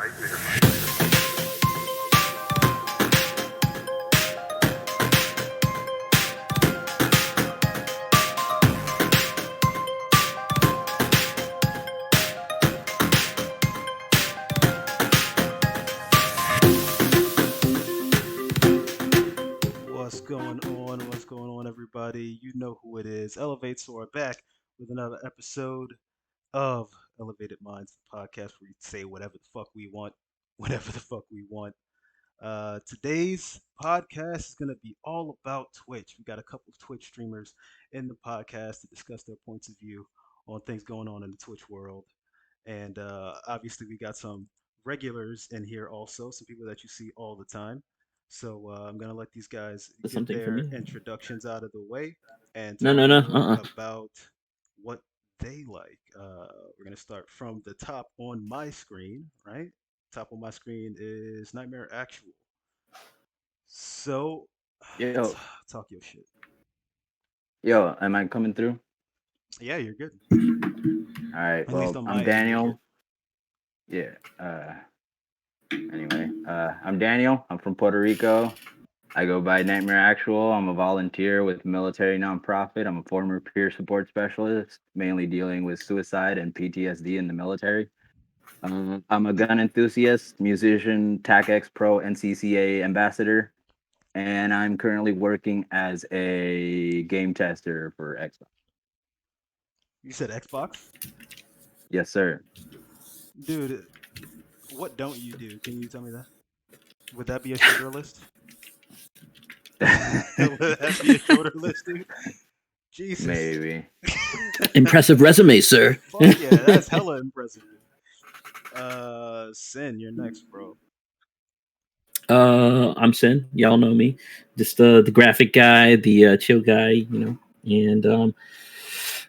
What's going on, everybody? You know who it is. Elevate Soar back with another episode of Elevated Minds, the podcast where we say whatever the fuck we want, whatever the fuck we want. Today's podcast is going to be all about Twitch. We got a couple of Twitch streamers in the podcast to discuss their points of view on things going on in the Twitch world. And obviously, we got some regulars in here also, some people that you see all the time. So I'm gonna let these guys That's get something for their me. introductions out of the way and No, talk no, no. more about what they like. We're gonna start from the top on my screen, right? Top on my screen is Nightmare Actual. So, Yo, talk your shit. yo, am I coming through? Yeah, you're good. All right. At least Well, on I'm my end, you're good. Daniel. Yeah. Anyway, I'm Daniel. I'm from Puerto Rico. I go by Nightmare Actual. I'm a volunteer with military nonprofit. I'm a former peer support specialist, mainly dealing with suicide and PTSD in the military. I'm a gun enthusiast, musician, TACX Pro, NCCA ambassador, and I'm currently working as a game tester for Xbox. You said Xbox, Yes, sir. dude. What don't you do? Can you tell me that? Would that be a shorter list? Would that be a shorter list, dude? Jesus. Maybe. Impressive resume, sir. Fuck yeah, that's hella impressive. Sin, you're next, bro. I'm Sin. Y'all know me. Just the graphic guy, the chill guy, And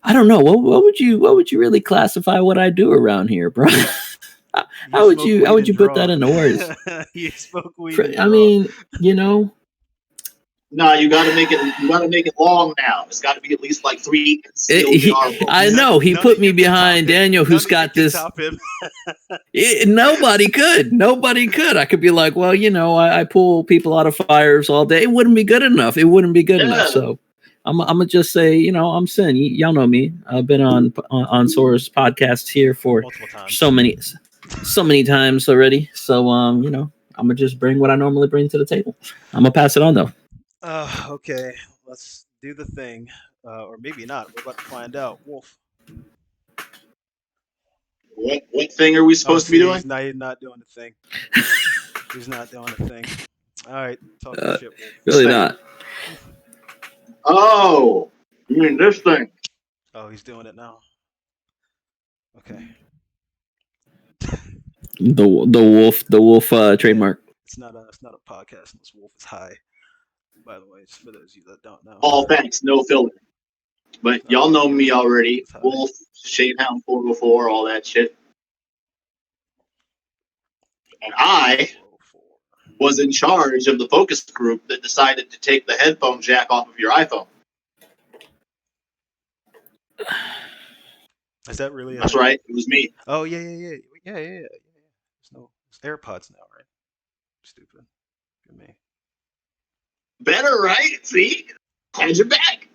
I don't know what would you really classify what I do around here, bro? how would you put that into words? You smoke weed. And I draw. mean, No, you got to make it. You got to make it long now. It's got to be at least like 3 minutes. I know he None put of me you can behind top him. Daniel, who's None of got you can this. top him. Nobody could. Nobody could. I could be like, well, I pull people out of fires all day. It wouldn't be good enough. It wouldn't be good enough. So I'm gonna just say, I'm Sin. Y'all know me. I've been on Sora's podcast here for Multiple times. so many times already. So I'm gonna just bring what I normally bring to the table. I'm gonna pass it on though. Okay, let's do the thing, or maybe not. We're about to find out. Wolf. What thing are we supposed to be doing? He's not doing the thing. He's not doing the thing. All right, talk your shit, Wolf. Really not. Oh, you mean this thing? Oh, he's doing it now. Okay. The wolf trademark. It's not a podcast unless Wolf is high. By the way, just for those of you that don't know. All thanks, no filler. But y'all know me already. Wolf, Shadehound 404, all that shit. And I was in charge of the focus group that decided to take the headphone jack off of your iPhone. Is that really? That's right. It was me. Oh yeah. It's AirPods now, right? Stupid. Good me. Better, right? See? Had your back.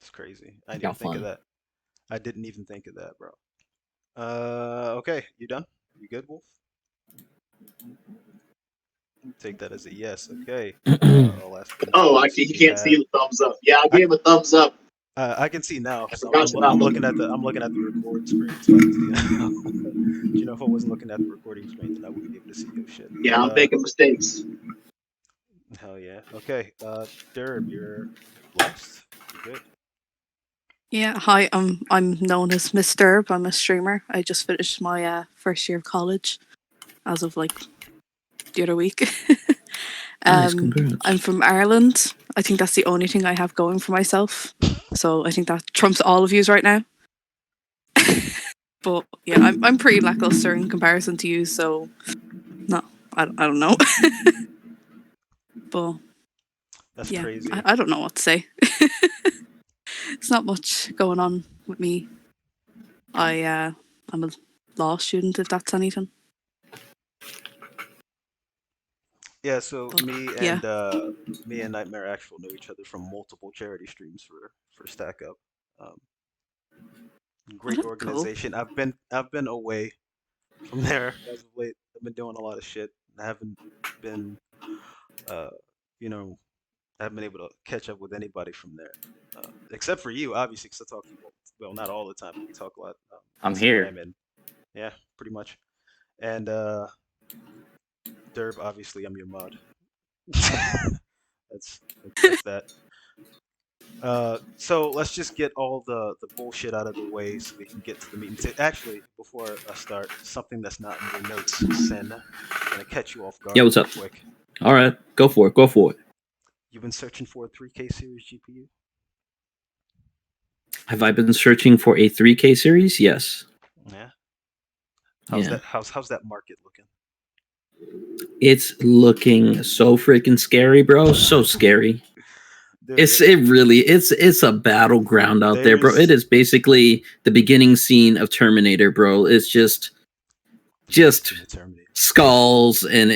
It's crazy. I didn't even think of that. I didn't even think of that, bro. Okay, you done? You good, Wolf? Take that as a yes. Okay. He can't see the thumbs up. Yeah, I gave a thumbs up. I can see now. I'm looking at the recording screen, so I can see now. You know, if I wasn't looking at the recording screen, then I wouldn't be able to see your shit. Yeah, I'm making mistakes. Hell yeah. Okay, Derb, you're last. You good? Yeah, hi. I'm known as Miss Derb. I'm a streamer. I just finished my first year of college, as of like the other week. Nice, congrats. I'm from Ireland. I think that's the only thing I have going for myself. So I think that trumps all of yous right now. But yeah, I'm pretty lackluster in comparison to you. So no, I don't know. But that's yeah, crazy. I don't know what to say. It's not much going on with me. I'm a law student, if that's anything. Yeah, so But yeah, me and Nightmare Actual know each other from multiple charity streams for Stack Up. Um, oh, great that's cool. organization. I've been away from there as of late. I've been doing a lot of shit. I haven't been uh you know I haven't been able to catch up with anybody from there, except for you, obviously, because I talk to you well, not all the time, but we talk a lot I'm here. Instagram and yeah, pretty much. And Derb, obviously, I'm your mod. That's that. So let's just get all the bullshit out of the way so we can get to the meat and Actually, before I start, something that's not in your notes, Sen. I'm gonna catch you off Yeah, guard what's real up? quick. All right, go for it. Go for it. You've been searching for a 3K series GPU. Have I been searching for a 3K series? Yes. Yeah. Yeah. How's that market looking? It's looking so freaking scary, bro. So scary. Dude, It's a battleground out there, bro. It there's is basically the beginning scene of Terminator, bro. It's just the Terminator. skulls and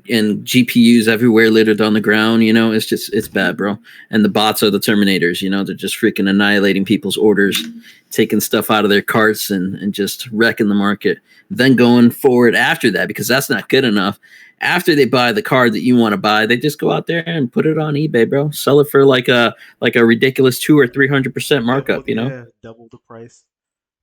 GPUs everywhere littered on the ground. You know, it's bad, bro. And the bots are the Terminators. You know, they're just freaking annihilating people's orders, taking stuff out of their carts and just wrecking the market. Then going forward after that, because that's not good enough. After they buy the card that you want to buy, they just go out there and put it on eBay, bro. Sell it for like a ridiculous 200 or 300% markup. You know? Yeah, double the price.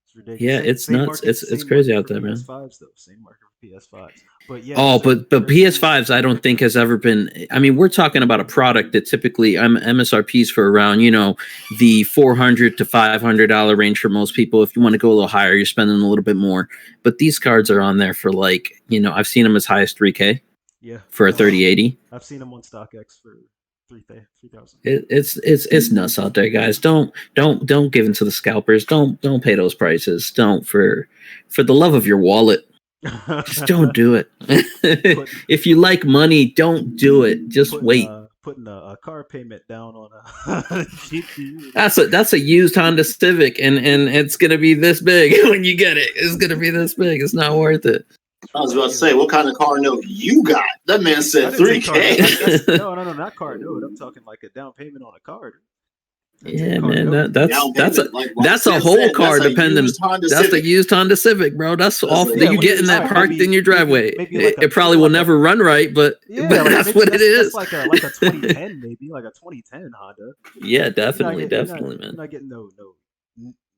It's ridiculous. Yeah, it's Same nuts. market, It's same crazy market out for there, man. PS5s though. Same market for PS5s. But yeah, Oh, there's but there's PS5s, I don't think has ever been. I mean, we're talking about a product that typically MSRPs for around, the $400 to $500 range for most people. If you want to go a little higher, you're spending a little bit more. But these cards are on there for like, I've seen them as high as 3K yeah for a 3080. I've seen them on StockX for 3,000. It's nuts out there, guys. Don't give in to the scalpers. Don't pay those prices. Don't for the love of your wallet. Just don't do it. If you like money, don't do it. Just wait. Putting a car payment down on a GPU. That's a used Honda Civic, and it's gonna be this big when you get it. It's gonna be this big. It's not worth it. I was about to say, what kind of car note you got? That man said 3K. No, not car note. I'm talking like a down payment on a card. Yeah, man, that's a whole car dependent. That's the used Honda Civic, bro. That's all you get in that parked in your driveway. It probably will never run right, but that's what it is. That's like a 2010, maybe like a 2010 Honda. Yeah, definitely, man. You're not getting no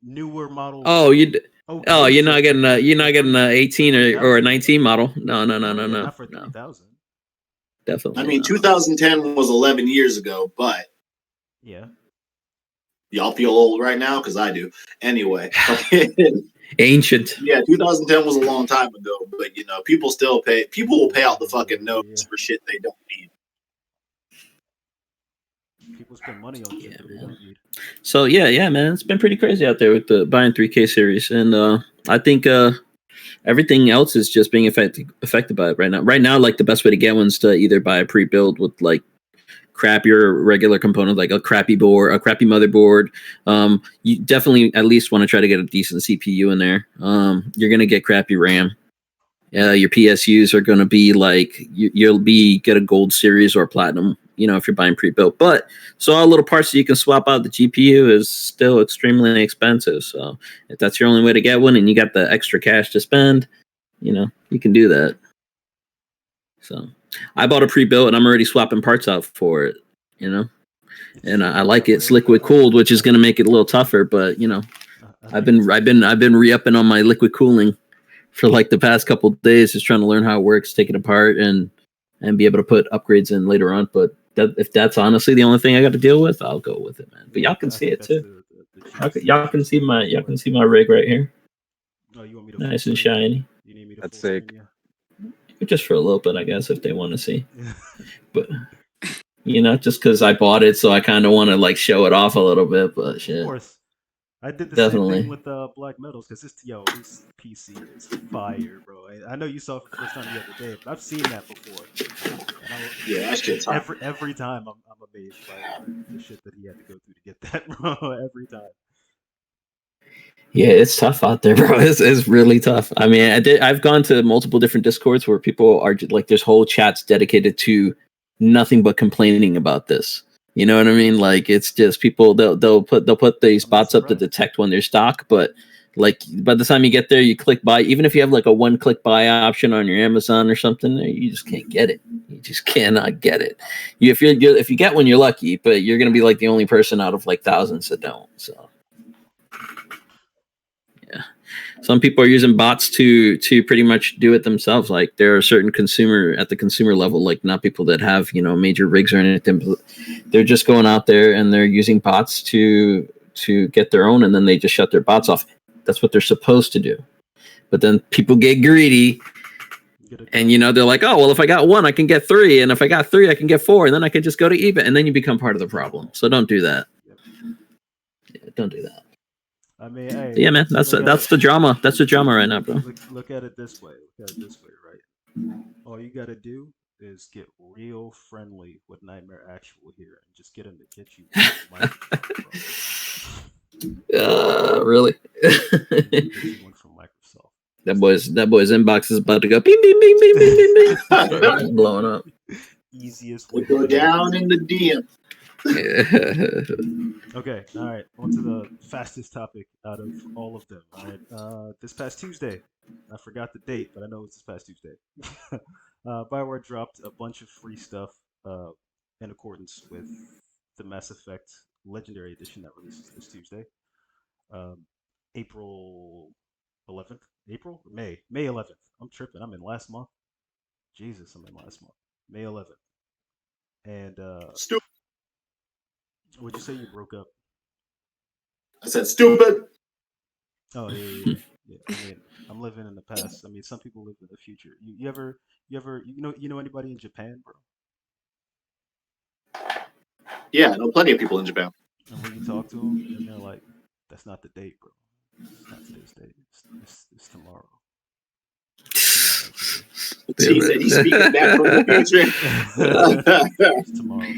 newer model. Oh, you're not getting a 18 or a 19 model. No. Not for 3,000. Definitely. I mean, 2010 was 11 years ago, but yeah. Y'all feel old right now? Because I do. Anyway. Ancient. Yeah, 2010 was a long time ago, but people still pay. People will pay out the fucking notes for shit they don't need. People spend money on shit they don't need. So yeah, man, it's been pretty crazy out there with the buying 3K series, and I think everything else is just being affected by it right now. Right now, like the best way to get one's to either buy a pre-build with like crappier regular component, like a crappy board, a crappy motherboard. You definitely at least want to try to get a decent CPU in there. You're gonna get crappy RAM. Your PSUs are gonna be like you'll get a gold series or a platinum. If you're buying pre-built, but so all little parts that you can swap out the GPU is still extremely expensive. So if that's your only way to get one and you got the extra cash to spend, you can do that. So I bought a pre-built and I'm already swapping parts out for it, and I like it. It's liquid cooled, which is going to make it a little tougher, but I've been re-upping on my liquid cooling for like the past couple of days, just trying to learn how it works, take it apart and be able to put upgrades in later on. But if that's honestly the only thing I got to deal with, I'll go with it, man. But y'all can see it too. Y'all can see my rig right here. Oh, you want me to nice and shiny. You need me to That's sick. Just for a little bit, I guess, if they want to see. But just because I bought it, so I kind of want to like show it off a little bit. But shit. Of course. I did the Definitely. same thing with Black Metals because this PC is fire, bro. I know you saw it for the first time the other day, but I've seen that before. Yeah, that's good time. Every time I'm amazed by the shit that he had to go through to get that, bro. Every time. Yeah, it's tough out there, bro. It's really tough. I mean, I've gone to multiple different Discords where people are like, there's whole chats dedicated to nothing but complaining about this. You know what I mean? Like, it's just people they'll put these bots up to detect when they're stock, but like by the time you get there, you click buy. Even if you have like a one-click buy option on your Amazon or something, you just can't get it. You just cannot get it. If you get one, you're lucky, but you're gonna be like the only person out of like thousands that don't. So. Some people are using bots to pretty much do it themselves. Like there are certain at the consumer level, like not people that have, major rigs or anything. They're just going out there and they're using bots to get their own, and then they just shut their bots off. That's what they're supposed to do. But then people get greedy and, they're like, oh, well, if I got one, I can get three. And if I got three, I can get four. And then I can just go to eBay. And then you become part of the problem. So don't do that. Yeah, don't do that. I mean, hey, yeah, man, that's the drama. That's the drama right now, bro. Look at it this way. Right? All you got to do is get real friendly with Nightmare Actual here and just get him to get you. Really? One from Microsoft. That boy's inbox is about to go bing bing bing bing bing bing bing, blowing up. Easiest way. Go down in the DM. Okay, all right. On to the fastest topic out of all of them. All right, this past Tuesday, I forgot the date, but I know it's this past Tuesday. Bioware dropped a bunch of free stuff in accordance with the Mass Effect Legendary Edition that releases this Tuesday, April 11th. May 11th. I'm tripping. I'm in last month. Jesus, I'm in last month. May 11th. And stupid. What'd you say? You broke up? I said stupid. Oh yeah. I mean, I'm living in the past. I mean, some people live in the future. You ever you know anybody in Japan, bro? Yeah, I know plenty of people in Japan. And when you talk to them, and they're like, "That's not the date, bro. It's not today's date. It's tomorrow." He's speaking back from the future. It's tomorrow.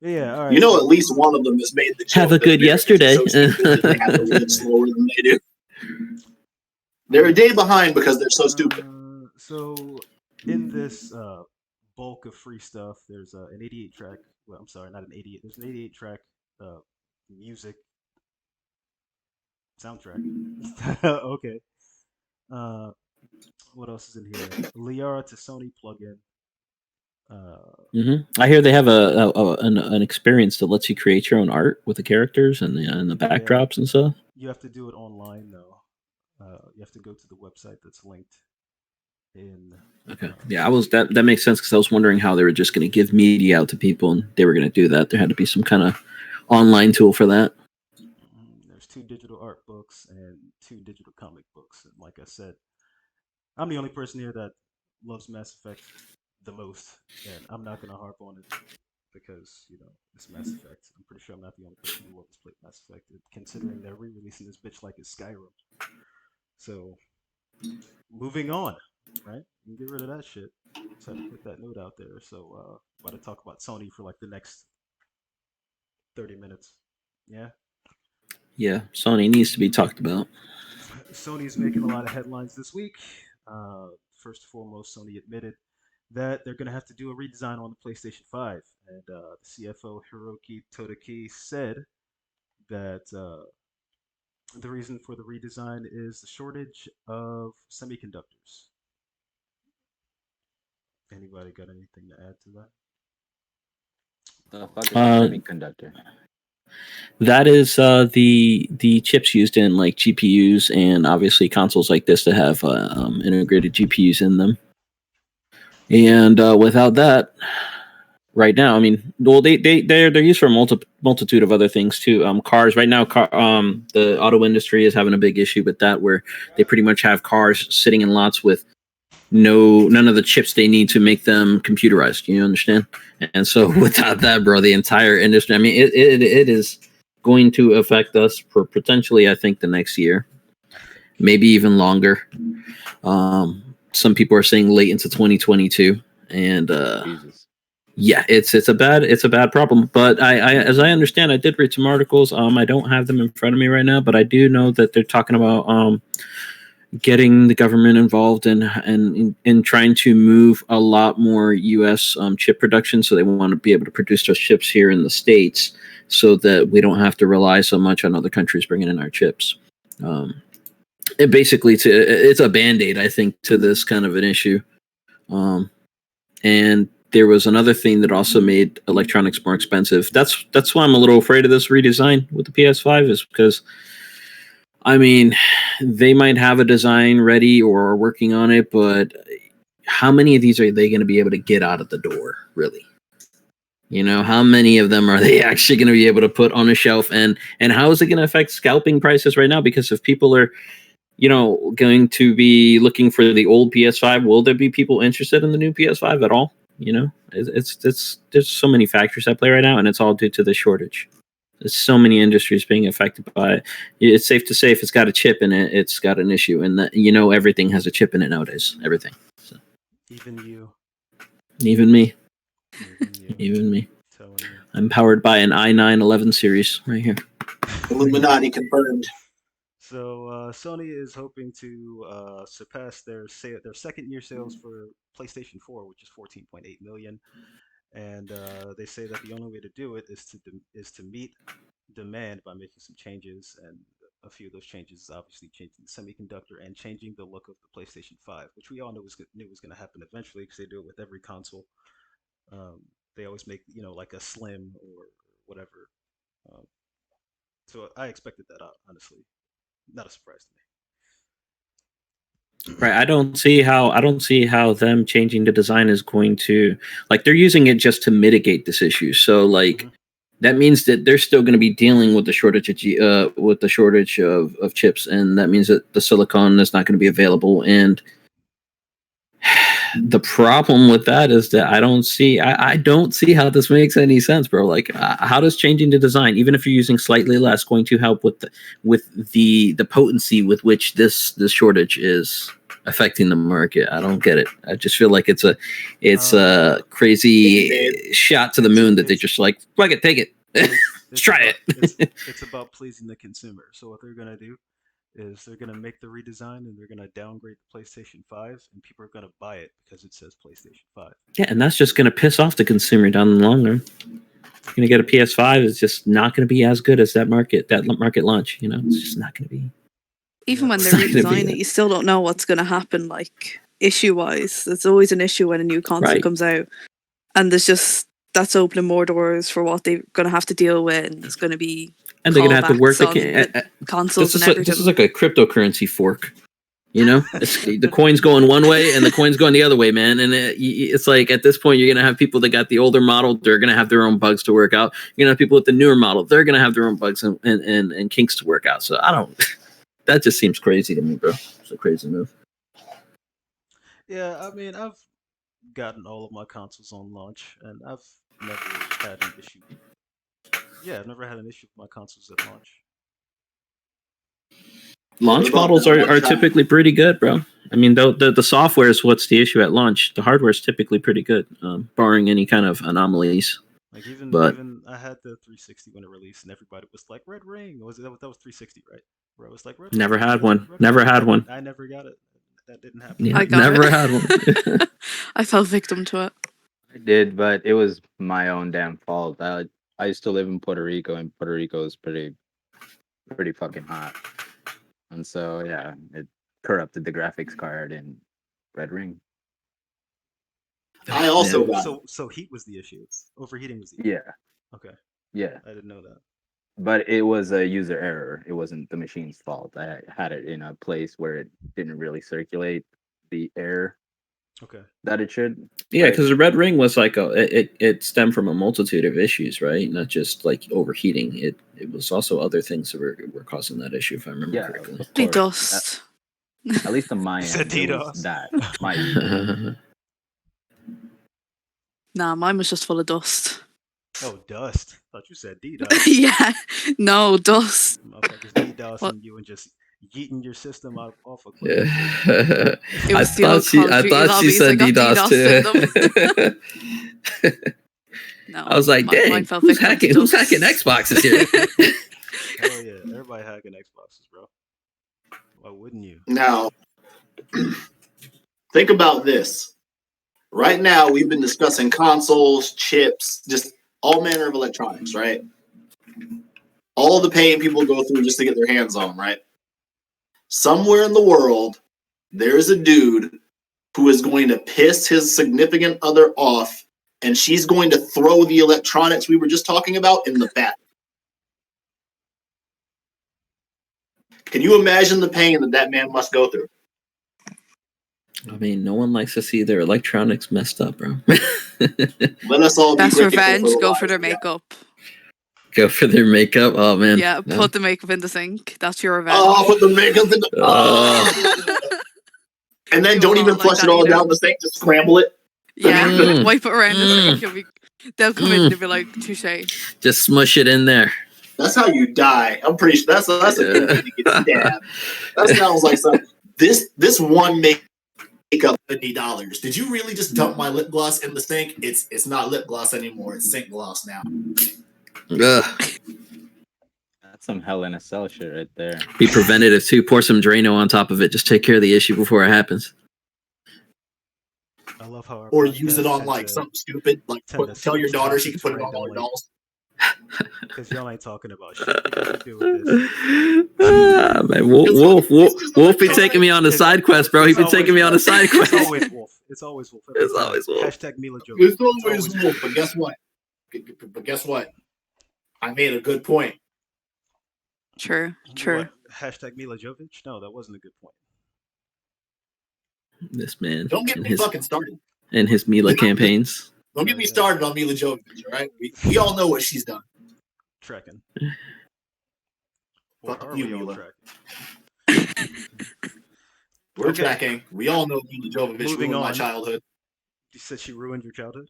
Yeah, all right. You know, at least one of them has made the joke. Have a good yesterday. So they have to live slower than they do. They're a day behind because they're so stupid. So in this bulk of free stuff, there's an 88 track. Well, I'm sorry, not an 88. There's an 88 track music soundtrack. Okay. What else is in here? Liara to Sony plugin. I hear they have an experience that lets you create your own art with the characters and the backdrops and stuff. You have to do it online though. You have to go to the website that's linked in. Okay. Yeah, that makes sense because I was wondering how they were just going to give media out to people and they were going to do that. There had to be some kind of online tool for that. There's 2 digital art books and 2 digital comic books. And like I said, I'm the only person here that loves Mass Effect the most, and I'm not gonna harp on it because it's Mass Effect. I'm pretty sure I'm not the only person who loves played Mass Effect, considering they're re-releasing this bitch like it's Skyrim. So, moving on, right? You can get rid of that shit. Just had to put that note out there. So, about to talk about Sony for like the next 30 minutes. Yeah. Yeah, Sony needs to be talked about. Sony's making a lot of headlines this week. First and foremost, Sony admitted that they're going to have to do a redesign on the PlayStation 5. And the CFO, Hiroki Todaki, said that the reason for the redesign is the shortage of semiconductors. Anybody got anything to add to that? The fuck is a semiconductor? That is the chips used in like GPUs and obviously consoles like this that have integrated GPUs in them. And without that, right now, I mean, well, they're used for a multitude of other things too. Cars right now, the auto industry is having a big issue with that, where they pretty much have cars sitting in lots with none of the chips they need to make them computerized. You understand? And so without that, bro, the entire industry, I mean, it is going to affect us for potentially, I think, the next year, maybe even longer. Some people are saying late into 2022, and Jesus. Yeah, it's a bad problem. But I as I understand, I did read some articles. I don't have them in front of me right now, but I do know that they're talking about getting the government involved in trying to move a lot more U.S. Chip production. So they want to be able to produce those chips here in the States, so that we don't have to rely so much on other countries bringing in our chips. It basically it's a band-aid, I think, to this kind of an issue. And there was another thing that also made electronics more expensive. That's why I'm a little afraid of this redesign with the PS5, is because, I mean, they might have a design ready or are working on it, but how many of these are they going to be able to get out of the door, really? You know, how many of them are they actually going to be able to put on a shelf? And how is it going to affect scalping prices right now? Because if people are, you know, going to be looking for the old PS5, will there be people interested in the new PS5 at all? You know, it's there's so many factors at play right now, and it's all due to the shortage. There's so many industries being affected by it. It's safe to say if it's got a chip in it, it's got an issue, and that, you know, everything has a chip in it nowadays. Everything. So. Even you. Even me. Even you. Even me. Telling you. I'm powered by an i9 11 series right here. Illuminati confirmed. So Sony is hoping to surpass their second year sales for PlayStation 4, which is 14.8 million, and they say that the only way to do it is to meet demand by making some changes, and a few of those changes is obviously changing the semiconductor and changing the look of the PlayStation 5, which we all knew was going to happen eventually because they do it with every console. They always make, you know, like a slim or whatever. So I expected that out, honestly. Not a surprise to me. Right. I don't see how them changing the design is going to, like, they're using it just to mitigate this issue. So like that means that they're still going to be dealing with the shortage of chips, and that means that the silicon is not going to be available. And the problem with that is that I don't see how this makes any sense, bro. Like, how does changing the design, even if you're using slightly less, going to help with the potency with which this shortage is affecting the market? I don't get it. I just feel like it's a crazy shot to the moon that they just like, fuck it, take it, let's try it. It's about pleasing the consumer. So what they're gonna do is they're going to make the redesign and they're going to downgrade the PlayStation 5, and people are going to buy it because it says PlayStation 5. Yeah, and that's just going to piss off the consumer down the long run. You're going to get a PS5, it's just not going to be as good as that market launch. You know, it's just not going to be. Even when they redesign it, you still don't know what's going to happen, like, issue-wise. There's always an issue when a new console comes out. And that's opening more doors for what they're going to have to deal with, and there's going to be... And they're going to have to work the consoles and everything. This is like a cryptocurrency fork, you know? The coin's going one way and the coin's going the other way, man. And it's like, at this point, you're going to have people that got the older model, they're going to have their own bugs to work out. You're going to have people with the newer model, they're going to have their own bugs and kinks to work out. So that just seems crazy to me, bro. It's a crazy move. Yeah, I mean, I've gotten all of my consoles on launch, and I've never had an issue. Yeah, I've never had an issue with my consoles at launch. Launch models are typically pretty good, bro. I mean, the software is what's the issue at launch. The hardware is typically pretty good, barring any kind of anomalies. Like even I had the 360 when it released, and everybody was like, "Red Ring." That was 360, right? Where I was like, "Red never Ring, had one. Red Never Ring." had one. I never got it. That didn't happen. Yeah, I got never it. had one. I fell victim to it. I did, but it was my own damn fault. I used to live in Puerto Rico, and Puerto Rico is pretty fucking hot. And so, yeah, it corrupted the graphics card in Red Ring. I also got So heat was the issue. Overheating was the issue. Yeah. Okay. Yeah. I didn't know that. But it was a user error. It wasn't the machine's fault. I had it in a place where it didn't really circulate the air that it should. Yeah, because the Red Ring was like it stemmed from a multitude of issues, right? Not just like overheating. It was also other things that were causing that issue, if I remember correctly. DDoS. At least on my end, Said it DDoS. was that. My Nah, mine was just full of dust. Oh, dust. Thought you said DDoS. Yeah, no, dust. Motherfuckers DDoSing you and just yeeting your system off a cliff. Yeah. It was the old Call of Duty I thought she lobbies, I said got DDoS DDoS in too. No. I was like, Mine dang, fell who's victim to hacking Doug's. Xboxes here? Hell yeah, everybody hacking Xboxes, bro. Why wouldn't you? Now, think about this. Right now, we've been discussing consoles, chips, just all manner of electronics, right? All the pain people go through just to get their hands on them, right? Somewhere in the world, there's a dude who is going to piss his significant other off, and she's going to throw the electronics we were just talking about in the back. Can you imagine the pain that man must go through? I mean, no one likes to see their electronics messed up, bro. Let us all be That's grateful revenge. for the Go for lives their we got. makeup. Go for their makeup. Oh man. Yeah, No. put the makeup in the sink. That's your revenge. Oh, put the makeup in the. And then You don't will even like flush that it all either. down the sink. Just scramble it. Yeah, Mm. wipe it around the Mm. sink. They'll come in and they'll be like, touche. Just smush it in there. That's how you die. I'm pretty sure that's a good way to get stabbed. That sounds like something. This one makeup $50. Did you really just dump my lip gloss in the sink? It's not lip gloss anymore. It's sink gloss now. Ugh. That's some Hell in a Cell shit right there. Be preventative too. Pour some Drano on top of it. Just take care of the issue before it happens. I love how our Or podcast use it on tend like to- something stupid. Like tend to tell your switch daughter she can topics put it on all her randomly. dolls. Because y'all ain't talking about shit. What you do with this? Ah, man, Wolf be taking me on the side quest, bro. He It's been taking me on the side It's quest. always Wolf. It's always Wolf. every It's time. always Wolf. Hashtag Mila Jovovich. It's It's always always wolf, but guess what? But guess what? I made a good point. True. What? Hashtag Mila Jovovich? No, that wasn't a good point. This man Don't get and me his fucking started. Mila campaigns. Don't get me started on Mila Jovovich, all right? We all know what she's done. Trekking. Or Fuck are you, we all Mila. tracking? We're Okay. tracking. We all know Mila Jovovich Moving ruined my on. childhood. You said she ruined your childhood?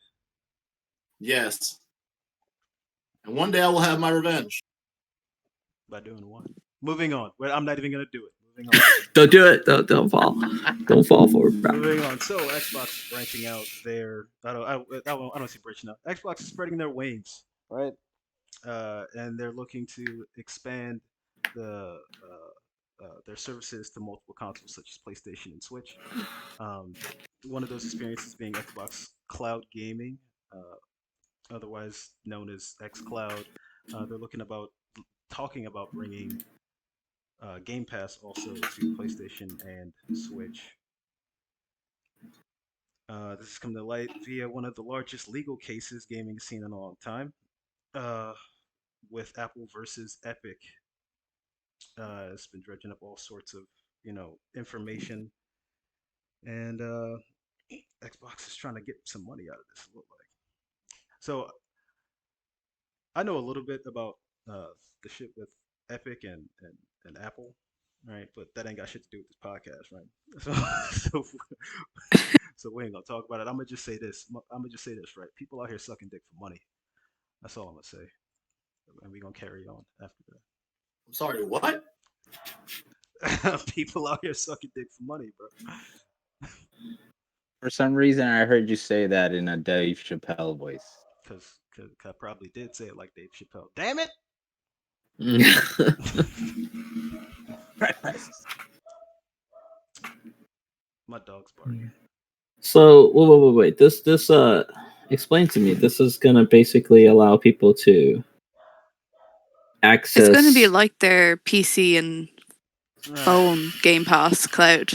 Yes. And one day I will have my revenge. By doing what? Moving on. Well, I'm not even going to do it. Moving on. Don't do it. Don't fall. Don't fall for it, bro. Moving on. So Xbox is branching out their. I don't see branching out. Xbox is spreading their wings, right? And they're looking to expand their services to multiple consoles such as PlayStation and Switch. One of those experiences being Xbox Cloud Gaming, otherwise known as xCloud. They're talking about bringing Game Pass also to PlayStation and Switch. This has come to light via one of the largest legal cases gaming has seen in a long time, with Apple versus Epic. It's been dredging up all sorts of information, and Xbox is trying to get some money out of this. It looked like. So I know a little bit about the shit with Epic and Apple, right? But that ain't got shit to do with this podcast, right? So we ain't gonna talk about it. I'm gonna just say this, right? People out here sucking dick for money. That's all I'm gonna say, and we gonna carry on after that. I'm sorry, what? People out here sucking dick for money, bro. For some reason, I heard you say that in a Dave Chappelle voice. Because I probably did say it like Dave Chappelle. Damn it! My dog's barking. So wait. This explain to me. This is gonna basically allow people to access. It's going to be like their PC and phone Game Pass cloud.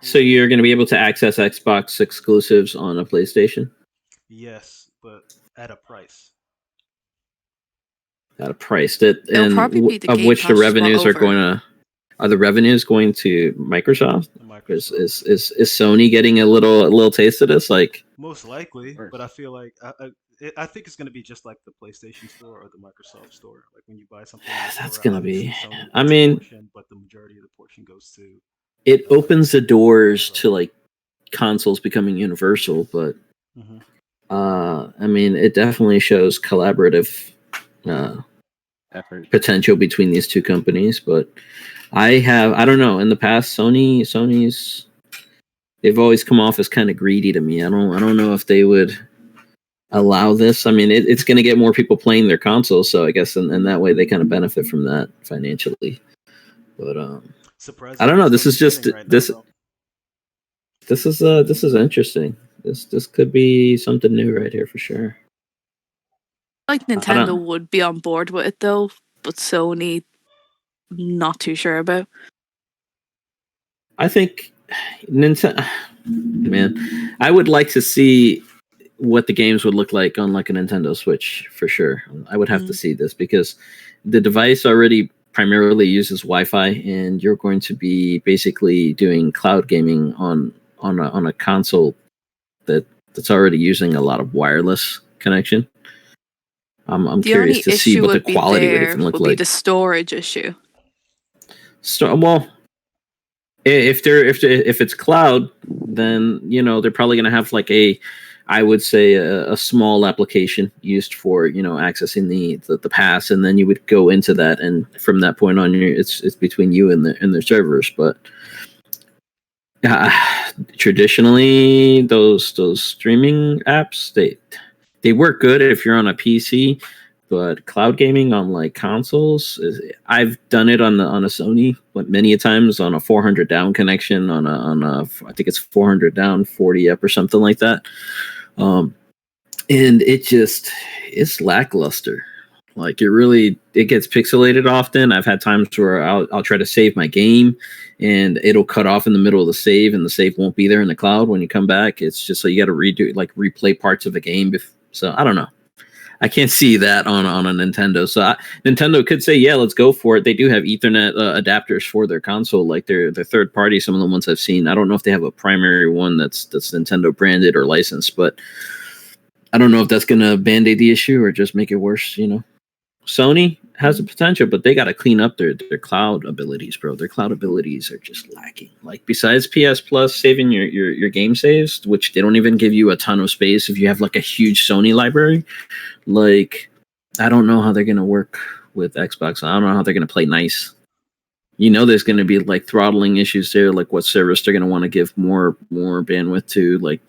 So you're gonna be able to access Xbox exclusives on a PlayStation Yes, but at a price. at a price that It'll and probably be the of Game which the Pass revenues are over. going to. Are the revenues going to Microsoft? Microsoft. Is Sony getting a little taste of this? Like, Most likely, course. but I feel like I think it's going to be just like the PlayStation Store or the Microsoft Store. Like when you buy something, in the That's store, gonna obviously be- Sony I gets a mean- portion, but the majority of the portion goes to. it opens the doors to like consoles becoming universal, but Mhm. I mean, it definitely shows collaborative Effort. potential between these two companies. But I don't know. In the past, Sony's they've always come off as kind of greedy to me. I don't know if they would allow this. I mean, it's going to get more people playing their consoles, so I guess in that way they kind of benefit from that financially. But I don't know. This is just this is interesting. This could be something new right here for sure. Like Nintendo would be on board with it though, but Sony, not too sure about. I think Nintendo, man, I would like to see what the games would look like on like a Nintendo Switch for sure. I would have to see this because the device already primarily uses Wi-Fi, and you're going to be basically doing cloud gaming on a console that's already using a lot of wireless connection. I'm curious to see what the quality would even look like. Be the storage issue. Well, if it's cloud, then they're probably going to have like I would say a small application used for accessing the pass, and then you would go into that, and from that point on, it's between you and their servers. But traditionally, those streaming apps they work good if you're on a PC. But cloud gaming on like consoles, I've done it on a Sony, but many a times on a 400 down connection on a I think it's 400 down 40 up or something like that. And it's lackluster. Like it gets pixelated often. I've had times where I'll try to save my game and it'll cut off in the middle of the save, and the save won't be there in the cloud when you come back. It's just like you got to replay parts of the game. So I don't know. I can't see that on a Nintendo. So Nintendo could say, yeah, let's go for it. They do have Ethernet adapters for their console, like they're third party. Some of the ones I've seen, I don't know if they have a primary one that's Nintendo branded or licensed, but I don't know if that's going to band-aid the issue or just make it worse. Sony has the potential, but they got to clean up their cloud abilities, bro. Their cloud abilities are just lacking. Like besides PS Plus saving your game saves, which they don't even give you a ton of space if you have like a huge Sony library. Like, I don't know how they're going to work with Xbox. I don't know how they're going to play nice. There's going to be like throttling issues there, like what service they're going to want to give more bandwidth to. Like,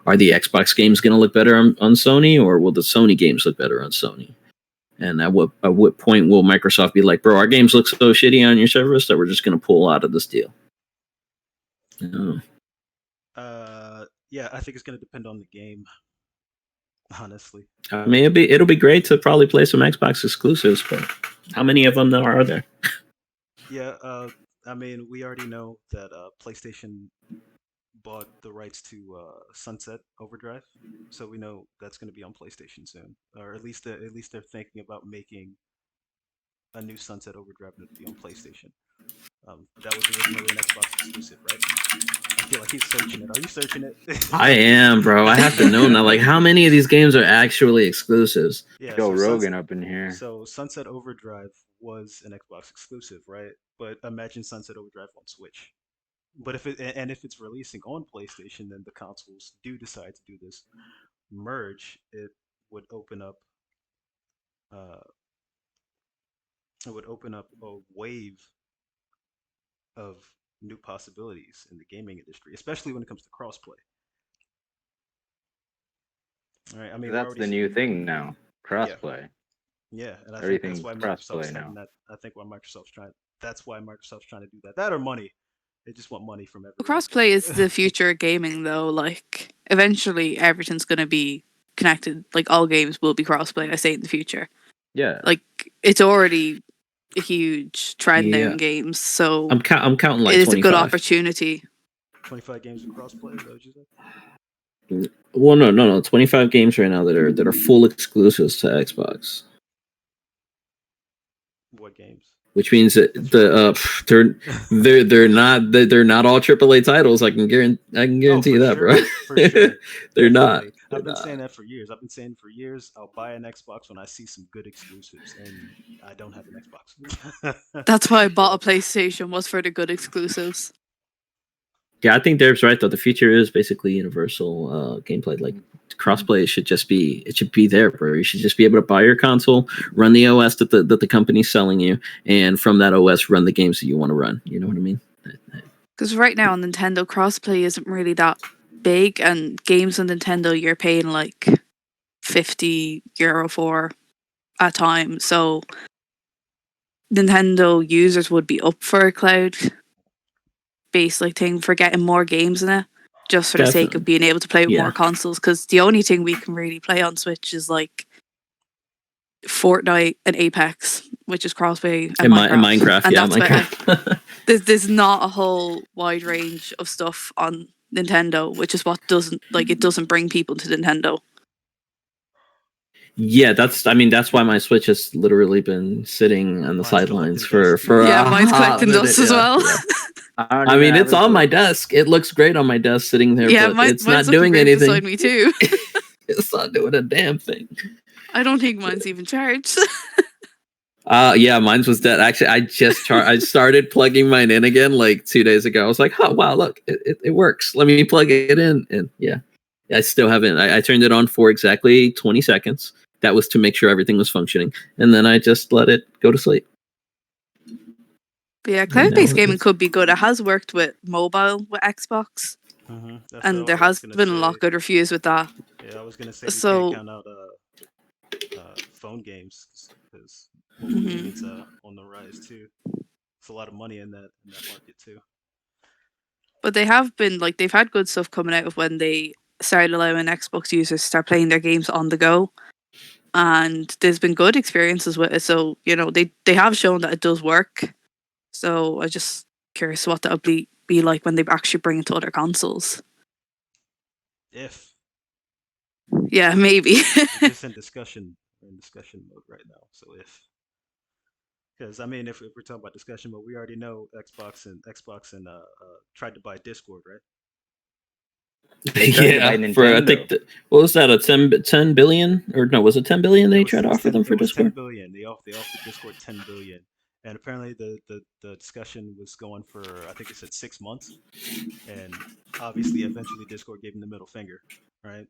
are the Xbox games going to look better on Sony, or will the Sony games look better on Sony? And at what point will Microsoft be like, bro, our games look so shitty on your service that we're just going to pull out of this deal? Yeah, I think it's going to depend on the game. Honestly, I mean, it'll be great to probably play some Xbox exclusives, but how many of them are there? Yeah, I mean, we already know that PlayStation bought the rights to Sunset Overdrive, so we know that's going to be on PlayStation soon, or at least they're thinking about making a new Sunset Overdrive to be on PlayStation. That was originally an Xbox exclusive, right? I feel like he's searching it. Are you searching it? I am, bro. I have to know now. Like, how many of these games are actually exclusives? Yeah, Joe Rogan up in here. So Sunset Overdrive was an Xbox exclusive, right? But imagine Sunset Overdrive on Switch. But if it's releasing on PlayStation, then the consoles do decide to do this merge. It would open up a wave of new possibilities in the gaming industry, especially when it comes to crossplay. All right, I mean that's the new thing now, crossplay. Yeah, and I think that's why Microsoft's having that. That's why Microsoft's trying to do that. That or money. They just want money from everyone. Crossplay is the future of gaming, though. Like, eventually, everything's going to be connected. Like, all games will be crossplay. I say in the future. Yeah. Like, it's already a huge trend now in games. So I'm counting like it is 25. a good opportunity. 25 games in crossplay. Is that what you said? Well, no. 25 games right now that are full exclusives to Xbox. What games? Which means that they're not all AAA titles. I can guarantee you that, sure. bro. Sure. They're not. I've been saying that for years. I'll buy an Xbox when I see some good exclusives, and I don't have an Xbox. That's why I bought a PlayStation, was for the good exclusives. Yeah, I think Derb's right though. The future is basically universal gameplay. Like crossplay should be there, bro. You should just be able to buy your console, run the OS that the company's selling you, and from that OS run the games that you want to run. You know what I mean? Because right now on Nintendo, crossplay isn't really that big, and games on Nintendo you're paying like €50 for a time. So Nintendo users would be up for a cloud-based thing for getting more games in it, just for the sake of being able to play with more consoles. Because the only thing we can really play on Switch is Fortnite and Apex, which is crossplay, and Minecraft. And that's Minecraft. There's not a whole wide range of stuff on Nintendo, which is what it doesn't bring people to Nintendo. Yeah, that's why my Switch has literally been sitting on the sidelines for mine's collecting dust as well. Yeah. I mean, it's on my desk. It looks great on my desk sitting there, but it's not doing anything. Beside me too. It's not doing a damn thing. I don't think mine's even charged. Yeah, mine's was dead. Actually, I started plugging mine in again 2 days ago. I was like, oh wow, look, it works. Let me plug it in, and yeah, I still haven't. I turned it on for exactly 20 seconds. That was to make sure everything was functioning, and then I just let it go to sleep. But yeah, cloud-based gaming could be good. It has worked with mobile with Xbox, and there has been a lot of good reviews with that. Yeah, I was gonna say you can't count out phone games because it's on the rise too. It's a lot of money in that market too. But they have been they've had good stuff coming out of when they started allowing Xbox users to start playing their games on the go. And there's been good experiences with it, so they have shown that it does work. So I'm just curious what that'll be like when they actually bring it to other consoles. Yeah, maybe. We're just in discussion mode right now. So because I mean, if we're talking about discussion mode, we already know Xbox and tried to buy Discord, right? Yeah, for I think what was that, a 10 billion, or no, was it 10 billion they tried to offer them for Discord? 10 billion. They offered Discord 10 billion, and apparently the discussion was going for, I think it said 6 months, and obviously eventually Discord gave them the middle finger, right?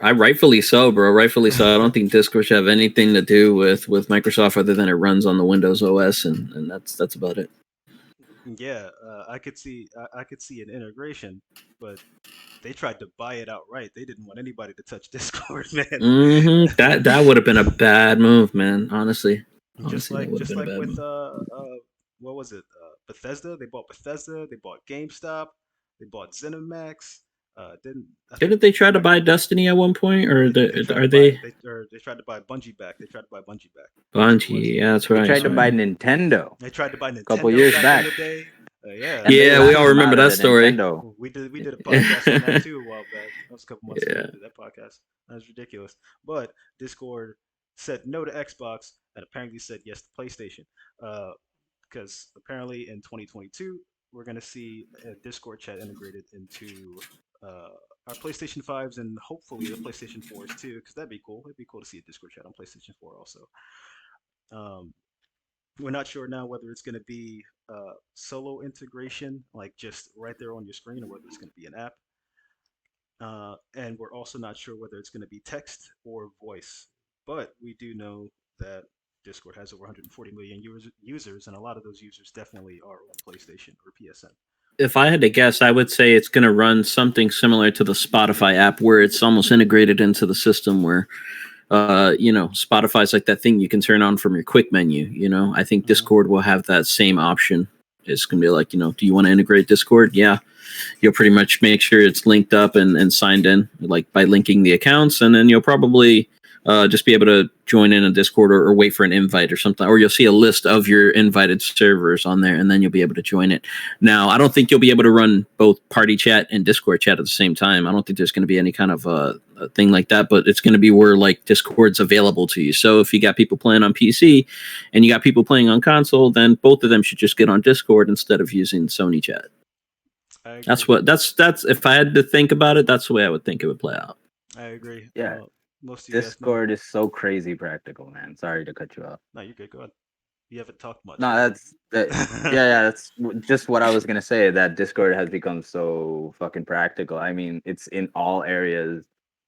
Rightfully so, bro. Rightfully so. I don't think Discord should have anything to do with Microsoft other than it runs on the Windows OS, and that's about it. Yeah, I could see an integration, but they tried to buy it outright. They didn't want anybody to touch Discord, man. Mm-hmm. That would have been a bad move, man. Honestly, just like with what was it? Bethesda. They bought Bethesda. They bought GameStop. They bought ZeniMax. Didn't they try to buy Destiny at one point, or they tried to buy Bungie back? They tried to buy Bungie back. Bungie, yeah, that's right. They tried to buy Nintendo. They tried to buy Nintendo a couple years back. In the day. Yeah, we all remember that story. We did a podcast on that too a while back. That was a couple months ago. We did that podcast. That was ridiculous. But Discord said no to Xbox and apparently said yes to PlayStation. Because apparently in 2022 we're gonna see a Discord chat integrated into our PlayStation 5s and hopefully the PlayStation 4s too, because that'd be cool. It'd be cool to see a Discord chat on PlayStation 4 also. We're not sure now whether it's going to be solo integration, just right there on your screen, or whether it's going to be an app. And we're also not sure whether it's going to be text or voice. But we do know that Discord has over 140 million users, and a lot of those users definitely are on PlayStation or PSN. If I had to guess, I would say it's going to run something similar to the Spotify app, where it's almost integrated into the system where Spotify's like that thing you can turn on from your quick menu. I think Discord will have that same option. It's going to be like, do you want to integrate Discord? Yeah. You'll pretty much make sure it's linked up and signed in, by linking the accounts, and then you'll probably just be able to join in a Discord or wait for an invite or something, or you'll see a list of your invited servers on there, and then you'll be able to join it. Now, I don't think you'll be able to run both party chat and Discord chat at the same time. I don't think there's going to be any kind of a thing like that, but it's going to be where Discord's available to you. So if you got people playing on PC and you got people playing on console, then both of them should just get on Discord instead of using Sony chat. That's if I had to think about it, that's the way I would think it would play out. I agree. Yeah. Discord is so crazy practical, man. Sorry to cut you off. No, you're good. Go ahead. You haven't talked much. No, that's just what I was gonna say. That Discord has become so fucking practical. I mean, it's in all areas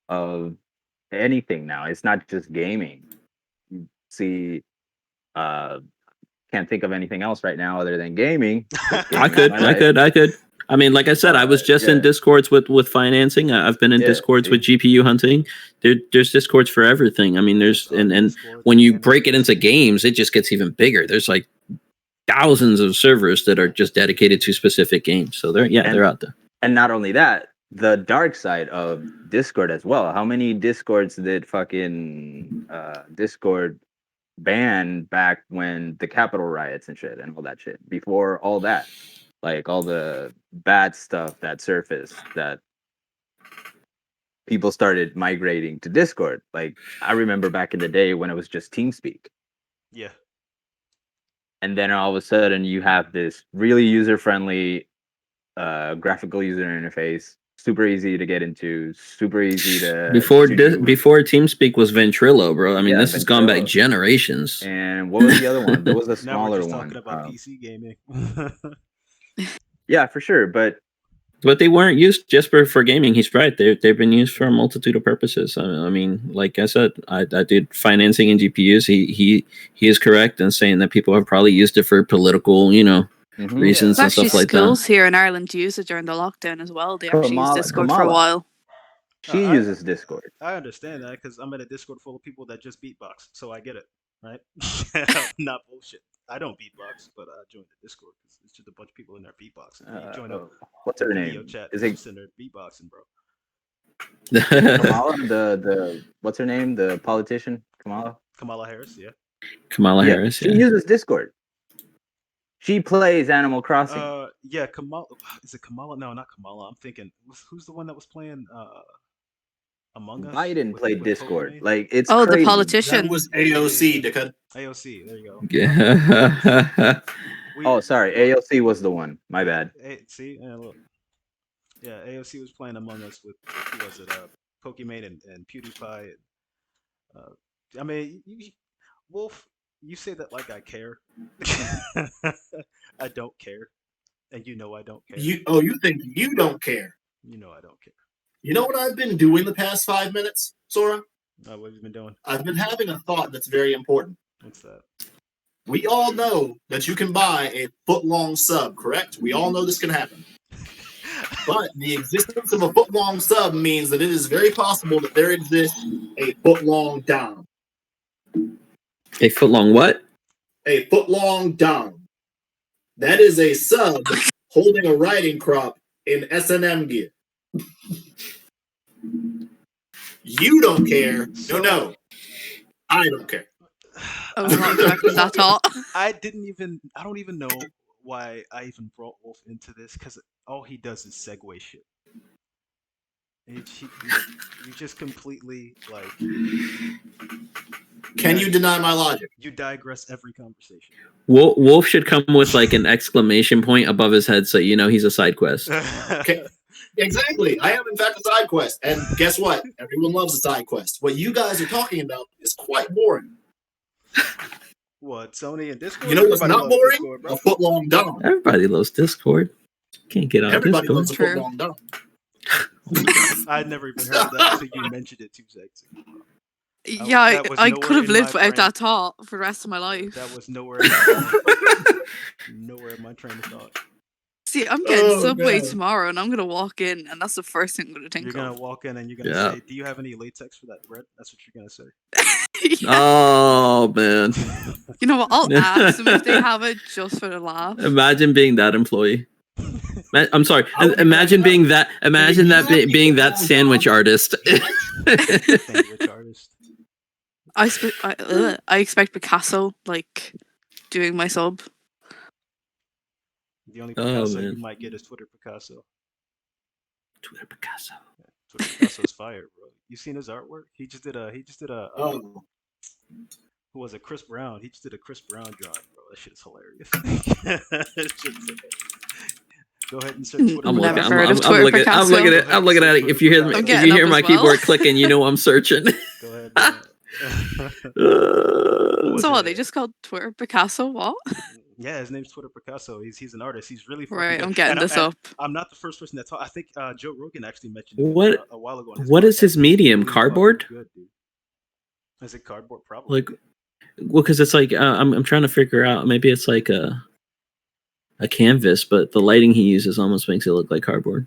of anything now. It's not just gaming. You see, can't think of anything else right now other than gaming. I could. I mean, like I said, I was just in Discords with financing. I've been in Discords with GPU hunting. There's Discords for everything. I mean, there's and when you break it into games, it just gets even bigger. There's like thousands of servers that are just dedicated to specific games. So they're out there. And not only that, the dark side of Discord as well. How many Discords did fucking Discord ban back when the Capitol riots and shit and all that shit? Before all that, like all the bad stuff that surfaced, that people started migrating to Discord. Like I remember back in the day when it was just TeamSpeak. Yeah. And then all of a sudden you have this really user-friendly graphical user interface, super easy to get into, super easy to before TeamSpeak was Ventrilo, bro. I mean, this has gone back generations. And what was the other one? There was a Now we're smaller just one. talking about PC gaming. Yeah, for sure, but they weren't used just for gaming. He's right. They've been used for a multitude of purposes. I mean, like I said, I did financing in GPUs. He is correct in saying that people have probably used it for political, reasons and stuff like that. Schools here in Ireland use it during the lockdown as well. They actually used Discord for a while. She uses Discord. I understand that because I'm in a Discord full of people that just beatbox, so I get it, right? Not bullshit. I don't beatbox, but I joined the Discord because it's just a bunch of people in there beatboxing. You join a what's her video name? chat, Is it in there beatboxing, bro? Kamala? The what's her name? The politician, Kamala Harris, yeah. Kamala Harris. She uses Discord. She plays Animal Crossing. Yeah, Kamala. Is it Kamala? No, not Kamala. I'm thinking, who's the one that was playing Among Us? Biden played Discord. Pokemon? Like it's the crazy. politician. That was AOC. AOC. There you go. Yeah. Oh, sorry. AOC was the one. My bad. See, look. Yeah, AOC was playing Among Us with who was it? Pokemon and PewDiePie. I mean, Wolf. You say that like I care. I don't care, and I don't care. You think you don't care? I don't care. You know what I've been doing the past 5 minutes, Sora? What have you been doing? I've been having a thought that's very important. What's that? We all know that you can buy a foot-long sub, correct? We all know this can happen. But the existence of a foot-long sub means that it is very possible that there exists a foot-long Dom. A foot-long what? A foot-long Dom. That is a sub holding a riding crop in S&M gear. You don't care. No. I don't care. I was not expecting that thought. I don't even know why I even brought Wolf into this, because all he does is segue shit. You just completely, like... Can you deny my logic? You digress every conversation. Wolf should come with like an exclamation point above his head so he's a side quest. Okay. Exactly. I am, in fact, a side quest. And guess what? Everyone loves a side quest. What you guys are talking about is quite boring. What, Sony and Discord? You know what's not boring? Discord, a foot-long Dom. Everybody loves Discord. Can't get out of Discord. Everybody loves a foot-long Dom. I'd never even heard that until you mentioned it 2 seconds ago. Yeah, I could have lived without that thought for the rest of my life. That was nowhere in my train of thought. See, I'm getting Subway tomorrow, and I'm gonna walk in, and that's the first thing I'm gonna think of. You're gonna walk in, and you're gonna say, "Do you have any latex for that bread?" That's what you're gonna say. Yeah. Oh man! You know what? I'll ask them if they have it just for the laugh. Imagine being that employee. I'm sorry. Imagine being that. Imagine being that sandwich artist. Sandwich artist. I expect Picasso doing my sub. The only Picasso you might get is Twitter Picasso. Twitter Picasso. Yeah, Twitter Picasso's fire, bro. You seen his artwork? He just did a. Who was it? Chris Brown. He just did a Chris Brown drawing, bro. That shit is hilarious. Go ahead and search Twitter. I'm looking at it. If you hear my keyboard clicking, you know I'm searching. Go ahead. So what? They just called Twitter Picasso? What? Yeah, his name's Twitter Picasso. He's an artist. He's really right. I'm getting this up. I'm not the first person that talked. I think Joe Rogan actually mentioned it a while ago. What is his medium? Cardboard? Good, dude. Is it cardboard? Probably. Because it's I'm trying to figure out. Maybe it's like a. a canvas, but the lighting he uses almost makes it look like cardboard.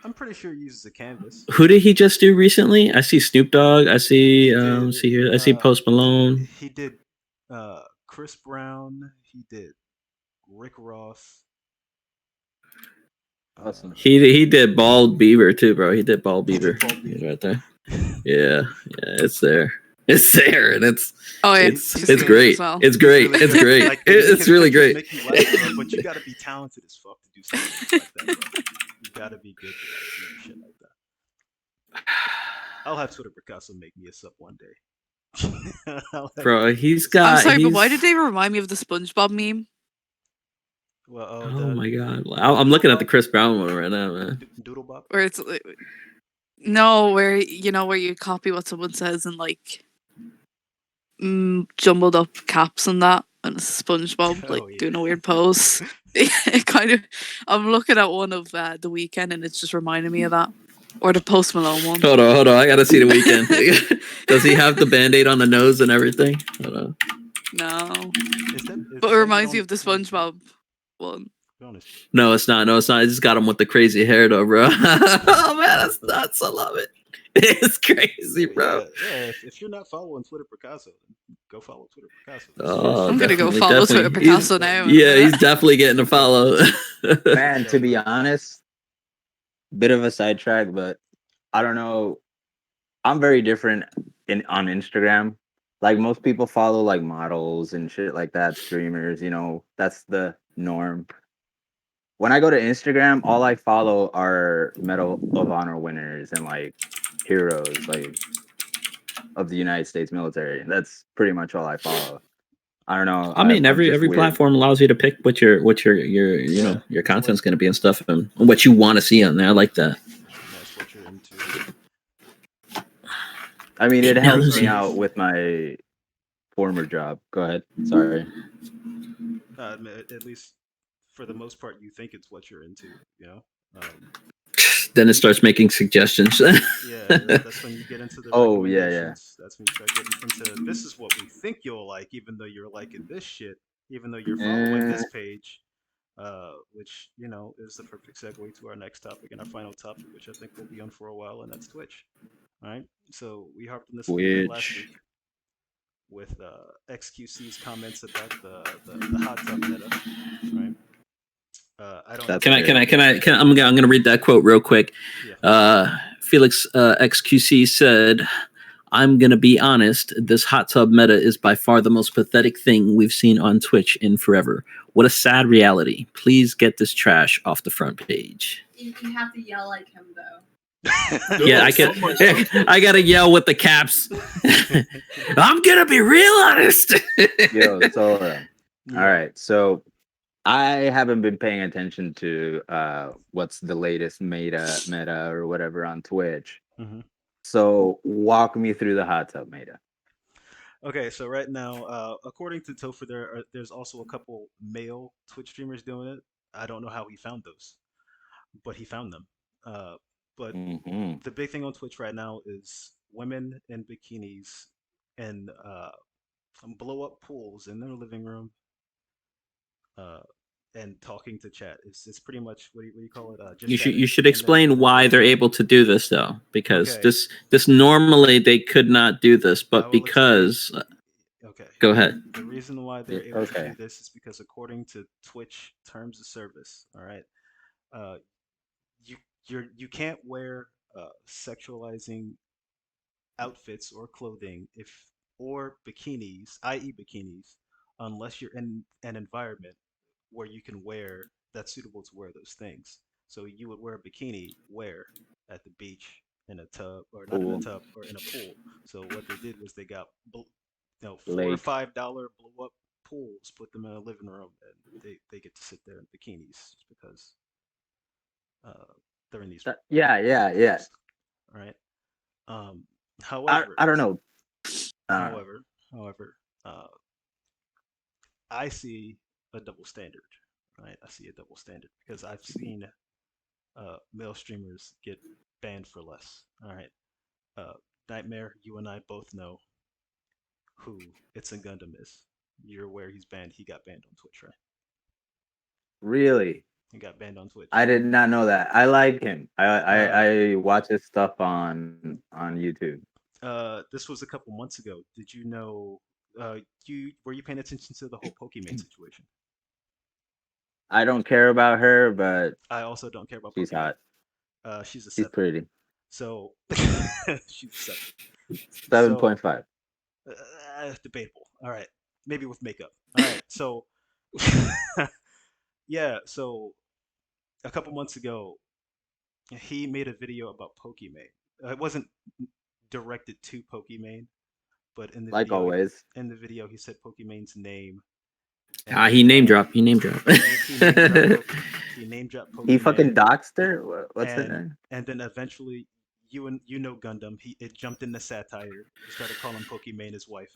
I'm pretty sure he uses a canvas. Who did he just do recently? I see Snoop Dogg. I see see here. I see Post Malone. He did Chris Brown. He did Rick Ross. Awesome. He did Bald Beaver too, bro. He did Bald Beaver. He's right there. Yeah, it's there. It's there, and it's it's great. Well. It's great. It's great. Like, it's really great. Make you laugh, bro, but you gotta be talented as fuck to do something like that. Bro. You gotta be good to do shit like that. I'll have Twitter Picasso make me a sub one day. Bro, he's got. I'm sorry, but why did they remind me of the SpongeBob meme? Well, oh my god, I'm looking at the Chris Brown one right now, man. Doodlebop. Where it's no, where where you copy what someone says and like jumbled up caps and that, and it's SpongeBob doing a weird pose. It kind of. I'm looking at one of The Weeknd, and it's just reminding me of that, or the Post Malone one. Hold on, I gotta see The Weeknd. Does he have the Band-Aid on the nose and everything? Hold on. No, but it reminds me of the SpongeBob one. No, it's not. It's just got him with the crazy hair, though, bro. Oh man, that's nuts. I love it. It's crazy, bro. Yeah, if you're not following Twitter Picasso, go follow Twitter Picasso. Oh, I'm gonna go follow Twitter Picasso now. Yeah, he's definitely getting a follow. Man, to be honest, bit of a sidetrack, but I don't know. I'm very different on Instagram. Like most people follow like models and shit like that, streamers. That's the norm. When I go to Instagram, all I follow are Medal of Honor winners and like heroes like of the United States military. That's pretty much all I follow. I don't know. I mean, every platform allows you to pick what your your content's going to be and stuff, and what you want to see on there. I like that. That's what you're into. I mean, it helps me out with my former job. Go ahead. Sorry. At least for the most part, you think it's what you're into. Then it starts making suggestions. That's when you get into the recommendations. That's when you start getting into this is what we think you'll like, even though you're liking this shit, even though you're following this page, which is the perfect segue to our next topic and our final topic, which I think we'll be on for a while, and that's Twitch. All right, so we harped on this last week with XQC's comments about the hot tub meta, right? I'm gonna read that quote real quick. Felix XQC said, "I'm gonna be honest. This hot tub meta is by far the most pathetic thing we've seen on Twitch in forever. What a sad reality. Please get this trash off the front page." You have to yell like him though. Yeah, I gotta yell with the caps. I'm gonna be real honest. Yo, so all right, so I haven't been paying attention to what's the latest meta or whatever on Twitch. Mm-hmm. So walk me through the hot tub meta. Okay, so right now, according to Topher, there's also a couple male Twitch streamers doing it. I don't know how he found those, but he found them. But the big thing on Twitch right now is women in bikinis and blow up pools in their living room. And talking to chat. It's pretty much what do you call it? You should explain why they're able to do this though, because this normally they could not do this, but because. Okay. Go ahead. The reason why they're able to do this is because according to Twitch terms of service, all right, you can't wear sexualizing outfits or clothing or bikinis, i.e. bikinis, unless you're in an environment where you can wear that's suitable to wear those things. So you would wear a bikini at the beach, in a tub, or not in a tub, or in a pool. So what they did was they got $4 or $5 blow up pools, put them in a living room, and they get to sit there in bikinis because they're in these. Yeah. All right. However, I don't know. However, I see a double standard, right? I see a double standard because I've seen male streamers get banned for less. All right, Nightmare, you and I both know who It's a Gundam is. you're aware he's banned. He got banned on Twitch, right? Really? He got banned on Twitch. I did not know that. I like him. Uh, I watch his stuff on YouTube. This was a couple months ago. Did you know? Were you paying attention to the whole Pokimane situation? I don't care about her, but I also don't care about she's Pokimane. hot. She's a She's 7. pretty. So she's a 7. 7.5. Debatable. All right, maybe with makeup. All right, so yeah, so a couple months ago, he made a video about Pokimane. It wasn't directed to Pokimane, but in the Like video, always. he said Pokimane's name. He name dropped. He name dropped. He name dropped Pokimane. He fucking doxed her. What's the name? And then eventually, you know Gundam. It jumped into satire. He started calling Pokimane his wife,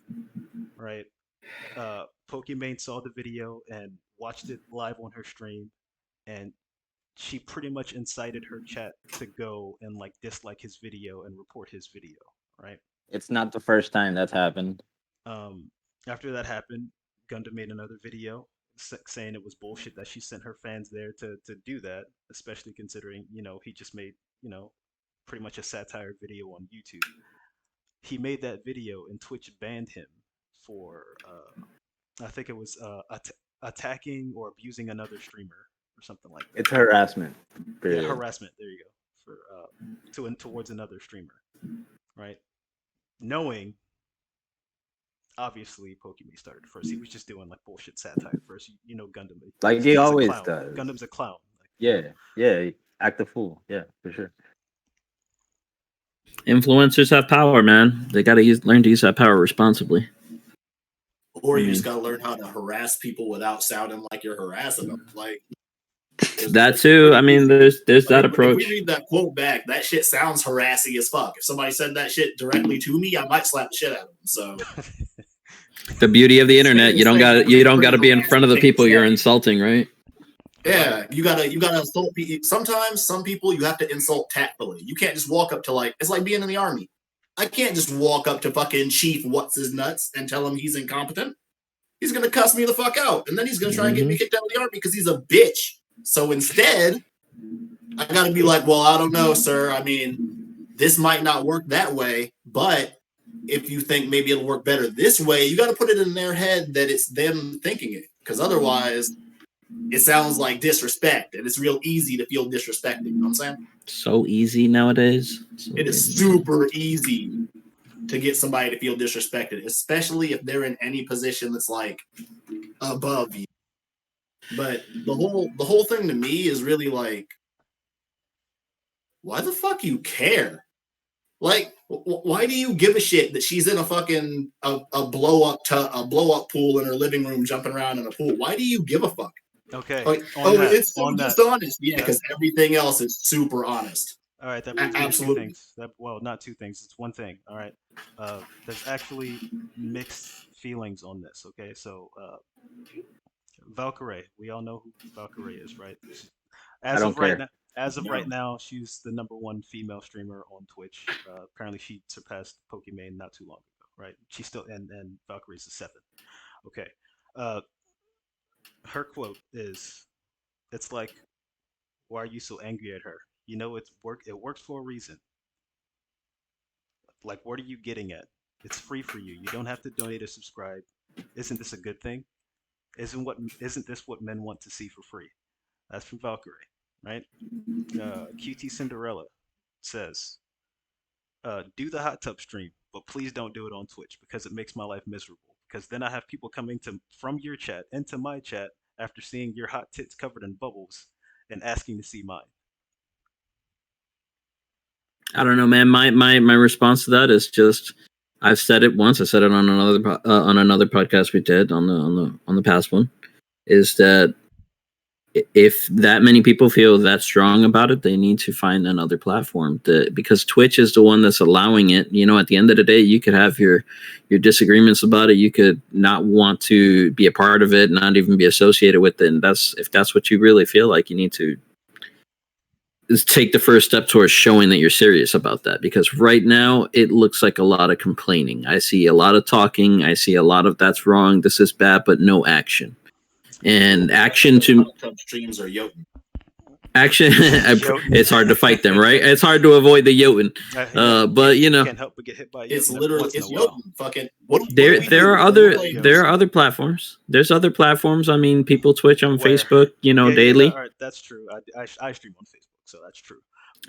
right? Pokimane saw the video and watched it live on her stream, and she pretty much incited her chat to go and like dislike his video and report his video, right? It's not the first time that's happened. After that happened, Gundam made another video saying it was bullshit that she sent her fans there to do that, especially considering, he just made, pretty much a satire video on YouTube. He made that video and Twitch banned him for, I think it was attacking or abusing another streamer or something like that. It's harassment. Yeah, harassment. There you go. For towards another streamer, right? Knowing, obviously, Pokimane started first. He was just doing like bullshit satire first. Gundam. Like he always does. Gundam's a clown. Yeah. Act a fool. Yeah, for sure. Influencers have power, man. They got to learn to use that power responsibly. Or you just got to learn how to harass people without sounding like you're harassing them. Like that too. I mean, there's that approach. If we read that quote back, that shit sounds harassing as fuck. If somebody said that shit directly to me, I might slap the shit out of them. So the beauty of the internet, you don't got to be in front of the people you're insulting, right? Yeah, you gotta insult people. Sometimes some people you have to insult tactfully. You can't just walk up to it's like being in the army. I can't just walk up to fucking Chief What's His Nuts and tell him he's incompetent. He's gonna cuss me the fuck out, and then he's gonna try and get me kicked out of the army because he's a bitch. So instead, I gotta be like, well, I don't know, sir. I mean, this might not work that way, but if you think maybe it'll work better this way, you gotta put it in their head that it's them thinking it, because otherwise it sounds like disrespect, and it's real easy to feel disrespected. You know what I'm saying? So easy nowadays. It is super easy to get somebody to feel disrespected, especially if they're in any position that's like above you. But the whole thing to me is really like, why the fuck you care? Like, why do you give a shit that she's in a fucking a blow up pool in her living room, jumping around in a pool? Why do you give a fuck? Okay. Like, it's so dishonest. Yeah, because everything else is super honest. All right, that brings me to two things. Not two things. It's one thing. All right. There's actually mixed feelings on this. Okay, so Valkyrae, we all know who Valkyrae is, right? As of right now, she's the #1 female streamer on Twitch. Apparently, she surpassed Pokimane not too long ago, right? She's still and Valkyrae's the 7th. Okay. Her quote is, "It's like, why are you so angry at her? You know, it works for a reason. Like, what are you getting at? It's free for you. You don't have to donate or subscribe. Isn't this a good thing? Isn't this what men want to see for free?" That's from Valkyrae, right? QT Cinderella says, "Do the hot tub stream, but please don't do it on Twitch because it makes my life miserable. Because then I have people coming from your chat into my chat after seeing your hot tits covered in bubbles and asking to see mine." I don't know, man. My response to that is just, I've said it once. I said it on another podcast we did on the past one. Is that if that many people feel that strong about it, they need to find another platform. Because Twitch is the one that's allowing it. You know, at the end of the day, you could have your disagreements about it. You could not want to be a part of it, not even be associated with it. And if that's what you really feel like, you need to take the first step towards showing that you're serious about that, because right now it looks like a lot of complaining. I see a lot of talking. I see a lot of that's wrong, this is bad, but no action. And action to streams are Jotun. action. It's hard to fight them, right? It's hard to avoid the Jotun. But you know, can't help but get hit by It's Jotun literally once in it's a while. Jotun. Fucking what? there are other platforms. There's other platforms. I mean, people Twitch on Where? Facebook, you know, daily. all right, that's true. I stream on Facebook, so that's true.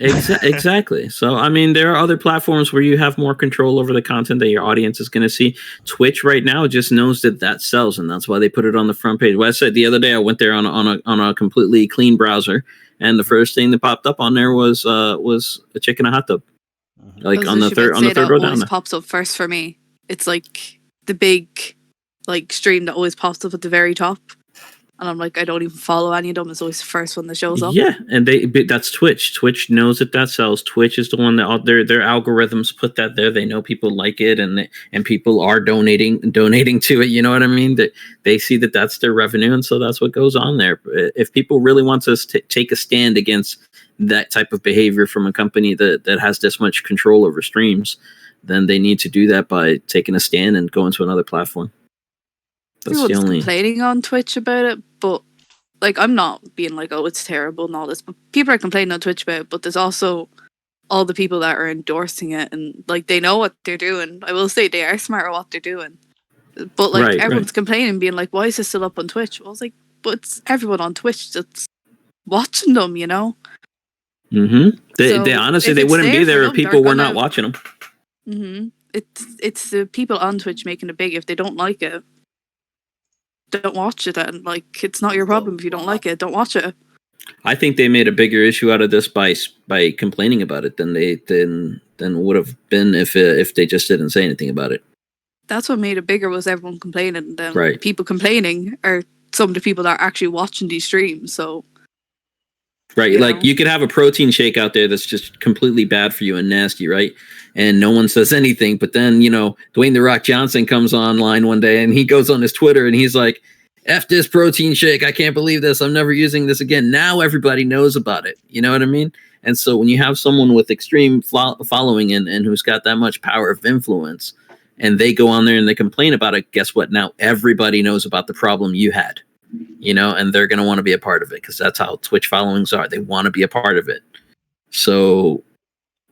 Exactly. So, I mean, there are other platforms where you have more control over the content that your audience is going to see. Twitch right now just knows that sells, and that's why they put it on the front page. Well, I said the other day I went there on a completely clean browser, and the first thing that popped up on there was a chicken and a hot tub, like on the third row down. Always pops up first for me. It's like the big like stream that always pops up at the very top. And I'm like, I don't even follow any of them. It's always the first one that shows up. Yeah, and that's Twitch. Twitch knows that sells. Twitch is the one that their algorithms put that there. They know people like it, and people are donating to it. You know what I mean? That they see that that's their revenue, and so that's what goes on there. If people really want to take a stand against that type of behavior from a company that has this much control over streams, then they need to do that by taking a stand and going to another platform. That's the only complaining on Twitch about it, but like I'm not being like, oh, it's terrible and all this, but people are complaining on Twitch about it, but there's also all the people that are endorsing it, and like they know what they're doing. I will say they are smart at what they're doing, but like everyone's complaining, being like, why is this still up on Twitch? Well, I was like, but it's everyone on Twitch that's watching them, you know. Mm-hmm. They honestly they wouldn't be there if people were not watching them. Mm-hmm. It's the people on Twitch making it big. If they don't like it, don't watch it. And like, it's not your problem if you don't like it. Don't watch it. I think they made a bigger issue out of this by complaining about it than would have been if they just didn't say anything about it. That's what made it bigger, was everyone complaining. Then people complaining are some of the people that are actually watching these streams. So. Right, like you could have a protein shake out there that's just completely bad for you and nasty, right? And no one says anything. But then, you know, Dwayne The Rock Johnson comes online one day and he goes on his Twitter and he's like, F this protein shake. I can't believe this. I'm never using this again. Now everybody knows about it. You know what I mean? And so when you have someone with extreme following and who's got that much power of influence and they go on there and they complain about it, guess what? Now everybody knows about the problem you had. You know, and they're going to want to be a part of it because that's how Twitch followings are. They want to be a part of it. So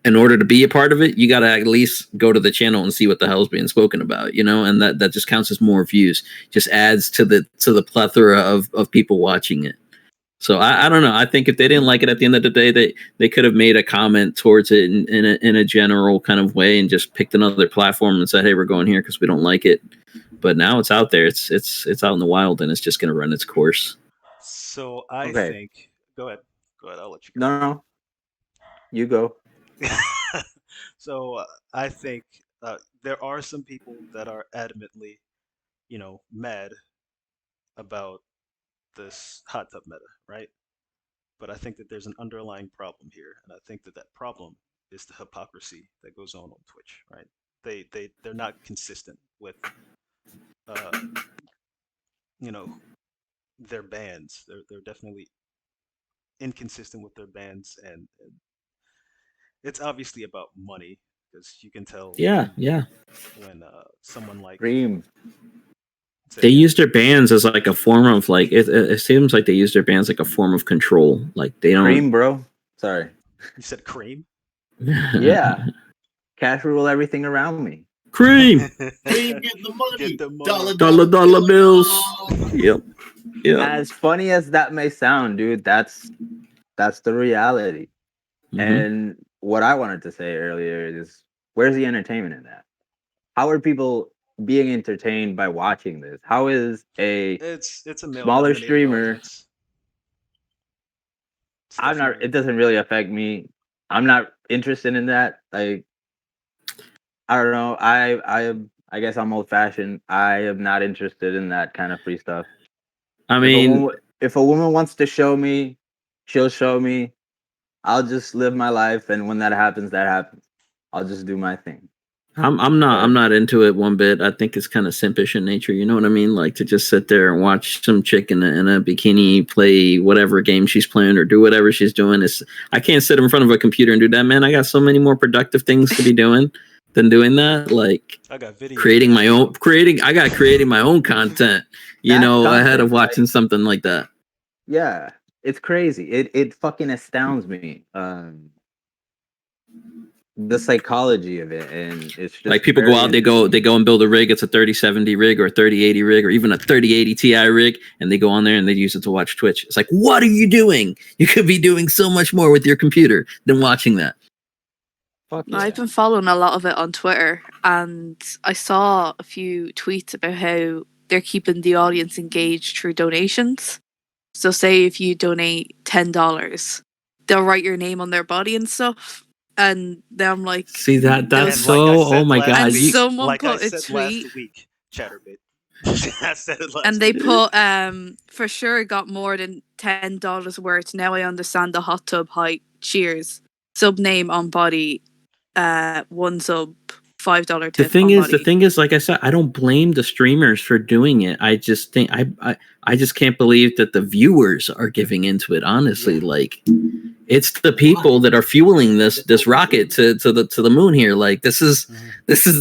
in order to be a part of it, you got to at least go to the channel and see what the hell's being spoken about, you know, and that just counts as more views, just adds to the plethora of people watching it. So I don't know. I think if they didn't like it at the end of the day, they could have made a comment towards it in a general kind of way and just picked another platform and said, hey, we're going here because we don't like it. But now it's out there. It's out in the wild, and it's just going to run its course. So I think. Go ahead. I'll let you go. No. You go. So I think there are some people that are adamantly, you know, mad about this hot tub meta, right? But I think that there's an underlying problem here, and I think that problem is the hypocrisy that goes on Twitch, right? They're not consistent with. You know, their bans. They're definitely inconsistent with their bans, and it's obviously about money because you can tell. Yeah. When someone like Cream. They use their bans as like a form of like it seems like they use their bans like a form of control. Like they don't. Cream, bro. Sorry. You said cream? Yeah. Cash rule everything around me. Cream. Cream, get the money. Dollar bills. Yep. As funny as that may sound, dude, that's the reality. Mm-hmm. And what I wanted to say earlier is, where's the entertainment in that? How are people being entertained by watching this? How is it's a smaller streamer? Audience. It doesn't really affect me. I'm not interested in that. Like, I don't know. I guess I'm old fashioned. I am not interested in that kind of free stuff. I mean, if a woman wants to show me, she'll show me. I'll just live my life, and when that happens, I'll just do my thing. I'm not into it one bit. I think it's kind of simpish in nature. You know what I mean? Like to just sit there and watch some chick in a bikini play whatever game she's playing or do whatever she's doing. I can't sit in front of a computer and do that, man. I got so many more productive things to be doing than doing that. Like I got video creating my own content. Ahead of watching something like that. Yeah, it's crazy. It fucking astounds me. The psychology of it, and it's just like people go out, they go and build a rig. It's a 3070 rig or a 3080 rig or even a 3080 Ti rig, and they go on there and they use it to watch Twitch. It's like, what are you doing? You could be doing so much more with your computer than watching that. Fuck yeah. I've been following a lot of it on Twitter, and I saw a few tweets about how they're keeping the audience engaged through donations. So say if you donate $10, they'll write your name on their body and stuff. And then I'm like, see that's And so. like I said Oh my last god! and week- someone like I put a said tweet, last week, Chatterbait. I said it last and they week. put for sure got more than $10 worth. Now I understand the hot tub height. Cheers. Sub name on body, one sub, $5 tip. The thing on is, body. like I said, I don't blame the streamers for doing it. I just think I just can't believe that the viewers are giving into it. Honestly, like it's the people that are fueling this rocket to the moon here. Like this is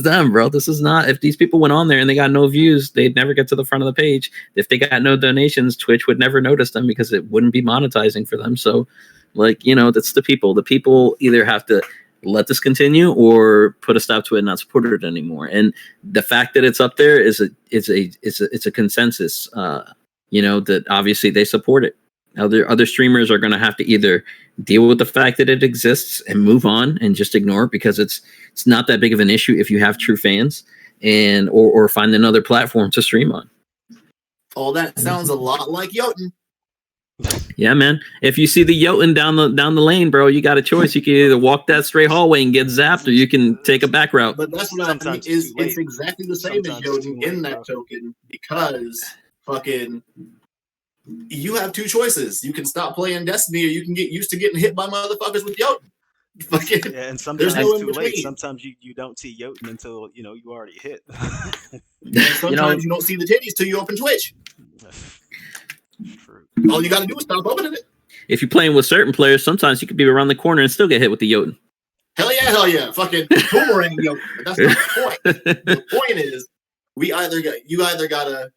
them, bro. This is not. If these people went on there and they got no views, they'd never get to the front of the page. If they got no donations, Twitch would never notice them because it wouldn't be monetizing for them. So, like that's the people. The people either have to let this continue or put a stop to it and not support it anymore. And the fact that it's up there is a consensus. That obviously they support it. Other streamers are going to have to either deal with the fact that it exists and move on and just ignore it because it's not that big of an issue if you have true fans, and or find another platform to stream on. All that sounds a lot like Jotun. Yeah, man. If you see the Jotun down the lane, bro, you got a choice. You can either walk that straight hallway and get zapped, or you can take a back route. But that's what I mean. Sometimes Is it's too late. it's exactly the same as Sometimes it's Jotun too late, in that bro. token because fucking you have two choices. You can stop playing Destiny, or you can get used to getting hit by motherfuckers with Jotun. Fucking Yeah, and sometimes no it's in too late. between. Sometimes you don't see Jotun until you already hit. and sometimes you don't see the titties till you open Twitch. True. All you got to do is stop opening it. If you're playing with certain players, sometimes you could be around the corner and still get hit with the Jotun. Hell yeah, fucking boomerang Jotun. But that's not the point. The point is, you either gotta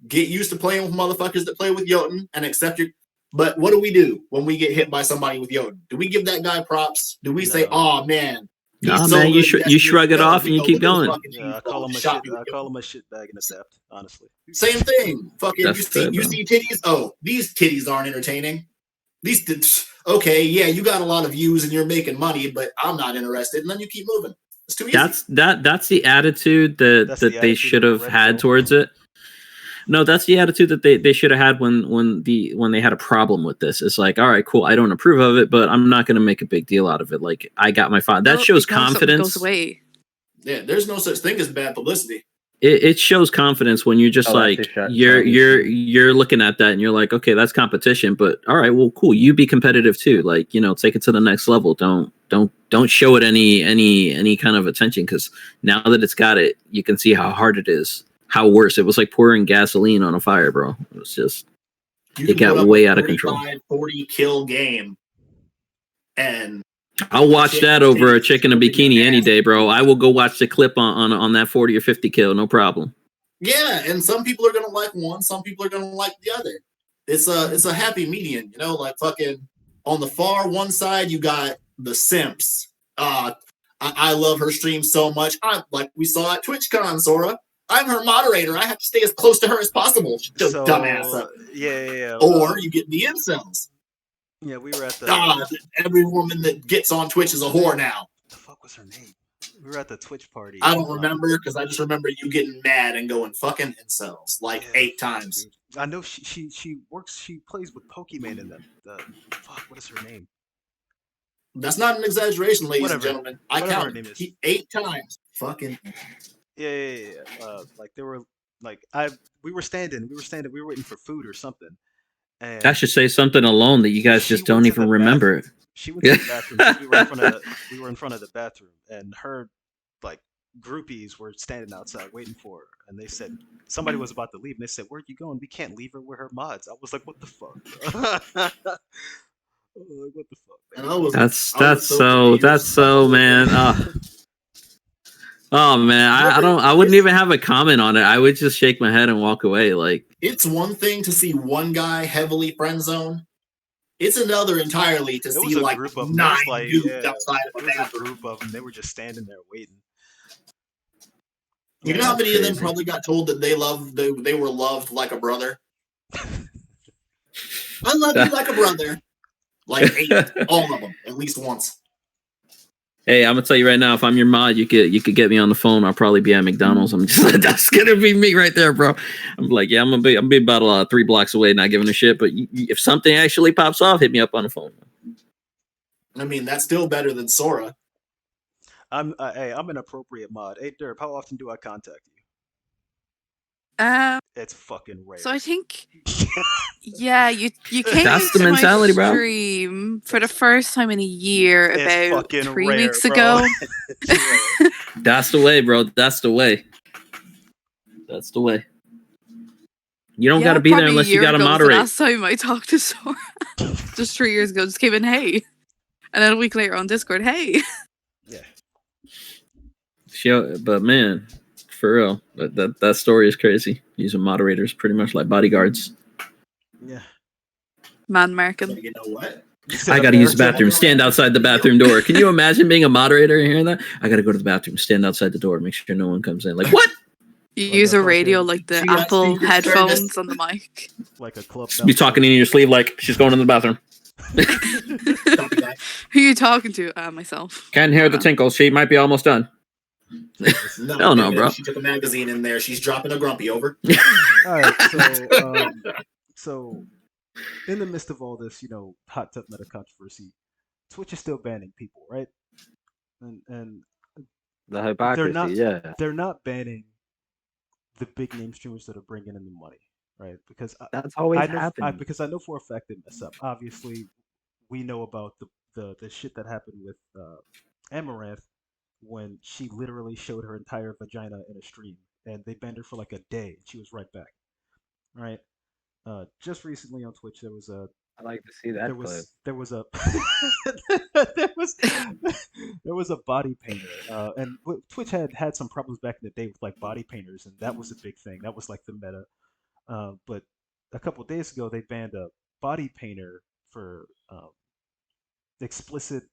get used to playing with motherfuckers that play with Jotun and accept your. But what do we do when we get hit by somebody with Jotun? Do we give that guy props? Do we say, No. "Oh man"? Nah, he's so man, you good at you Destiny"? shrug it No, off we and you go, keep "Look at this going. fucking Yeah, I cheese call ball, him a shot shit. me with I Jotun." call him a shit bag and a theft. Honestly. Same thing. Fucking That's you fair, see titties. Oh, these titties aren't entertaining. Okay, yeah, you got a lot of views and you're making money, but I'm not interested. And then you keep moving. It's too easy. That's the attitude That's that the they attitude should of have Red had Bull. towards it. No, that's the attitude that they should have had when they had a problem with this. It's like, all right, cool, I don't approve of it, but I'm not going to make a big deal out of it. Like, I got my file. That Well, shows because something confidence. goes away. Yeah, there's no such thing as bad publicity. It shows confidence when you're just Oh, that's like a shot. you're looking at that and you're like, okay, that's competition, but all right, well, cool, you be competitive too. Like, take it to the next level. Don't show it any kind of attention, because now that it's got it, you can see how hard it is. How worse it was, like pouring gasoline on a fire, bro. It was just You It can got put up way a out of control. 40 kill game, and I'll watch Chick- that over a chick- chick in a chick- bikini any day, bro. I will go watch the clip on that 40 or 50 kill, no problem. yeah, and some people are gonna like one, some people are gonna like the other. It's a happy median, like fucking on the far one side you got the simps. I love her stream so much. Like we saw at TwitchCon, Sora. I'm her moderator. I have to stay as close to her as possible. So, Dumbass up. Yeah. Or you get the incels. Yeah, we were at the. Every woman that gets on Twitch is a whore now. The fuck was her name? We were at the Twitch party. I don't remember because I just remember you getting mad and going fucking incels like 8 times. Dude. I know she works. She plays with Pokemon in them. Fuck, what is her name? That's not an exaggeration, ladies Whatever. and gentlemen. I Whatever her counted name is. 8 times. Fucking. Yeah. Like they were like we were waiting for food or something. And That should say something alone that you guys She just don't went to even the remember it. she went to the bathroom. 'Cause we were in front of the bathroom, and her like groupies were standing outside waiting for her, and they said somebody was about to leave, and they said, "Where are you going? We can't leave her with her mods." I was like, "What the fuck?" Like, what the fuck? And I was That's confused. so man. Oh man, I wouldn't even have a comment on it. I would just shake my head and walk away. Like, It's one thing to see one guy heavily friend zone. It's another entirely to There see was a like group of them. It 9 was like, dudes yeah, outside of a there was a bathroom. group of them. They were just standing there waiting. You know how many of them probably got told that they were loved like a brother? I love you like a brother. Like 8, all of them, at least once. hey, I'm gonna tell you right now, if I'm your mod, you could get me on the phone. I'll probably be at McDonald's. I'm just that's gonna be me right there, bro. I'm like, yeah, I'm gonna be about 3 blocks away, not giving a shit. But if something actually pops off, hit me up on the phone. I mean, that's still better than Sora. I'm an appropriate mod. Hey, Derp, how often do I contact you? It's fucking rare. So I think, yeah, you came That's the into mentality, my bro. stream for the first time in a year It's about fucking 3 rare, weeks bro. ago. It's rare. That's the way, bro. That's the way. That's the way. You don't got to be there probably unless you year got to ago was moderate. The last time I talked to Sora, just 3 years ago, just came in, hey, and then a week later on Discord, hey. Yeah. But man, for real, that story is crazy. Using moderators pretty much like bodyguards. Yeah. Man marking. You know what? I got to use the bathroom. Stand outside the bathroom door. Can you imagine being a moderator and hearing that? I got to go to the bathroom. Stand outside the door. Make sure no one comes in. Like, what? You Like use a a radio fucking- like the See that Apple speaker? headphones on the mic. Like a club. Be talking in your sleeve like she's going to the bathroom. Copy that. Who are you talking to? Myself. Can't hear the tinkle. She might be almost done. No, Hell no, nigga, bro. She took a magazine in there. She's dropping a grumpy over. All right. So in the midst of all this, hot tub meta controversy, Twitch is still banning people, right? And The hypocrisy, yeah. they're not banning the big name streamers that are bringing in the money, right? Because That's always I know happening. because I know for a fact they mess up. Obviously, we know about the shit that happened with Amaranth when she literally showed her entire vagina in a stream, and they banned her for like a day, and she was right back. Right? Just recently on Twitch, there was a I like to see that there clip. was a there was a body painter, and Twitch had some problems back in the day with like body painters, and that was a big thing. That was like the meta. But a couple days ago, they banned a body painter for explicit,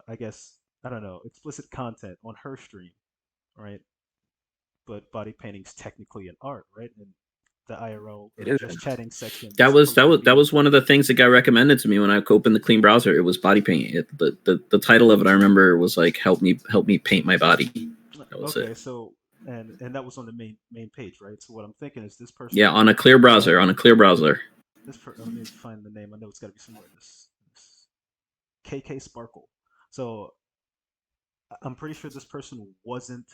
I guess I don't know, explicit content on her stream, right? But body painting's technically an art, right? And the IRL It is. just chatting section. That was one of the things that got recommended to me when I opened the clean browser. It was body painting. The title of it I remember was like help me paint my body. That was okay, it. so and that was on the main page, right? So what I'm thinking is this person. Yeah, on a clear browser. Let me find the name. I know it's got to be somewhere in this KK Sparkle. So I'm pretty sure this person wasn't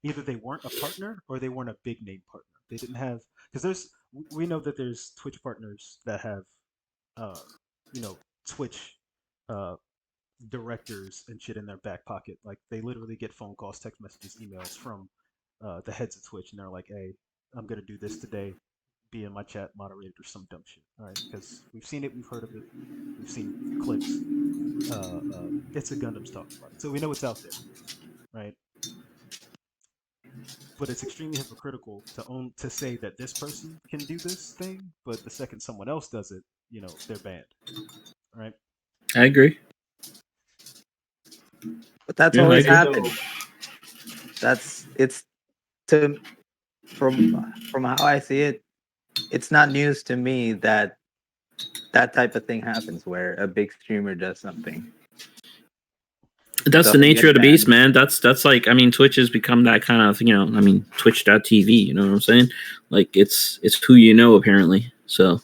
either they weren't a partner or they weren't a big name partner. They didn't have because we know that there's Twitch partners that have Twitch directors and shit in their back pocket. Like they literally get phone calls, text messages, emails from the heads of Twitch, and they're like, "Hey, I'm gonna do this today. Be in my chat, moderated or some dumb shit." All right, because we've seen it, we've heard of it, we've seen clips. It's a Gundam's talking about it, so we know it's out there, right? But it's extremely hypocritical to say that this person can do this thing, but the second someone else does it, they're banned, right? I agree. But that's Yeah, always I agree. happened. From how I see it, it's not news to me that type of thing happens where a big streamer does something. That's the Doesn't nature get of the beast, banned. man. That's like, I mean, Twitch has become that kind of, Twitch.tv, you know what I'm saying? Like it's who you know, apparently. So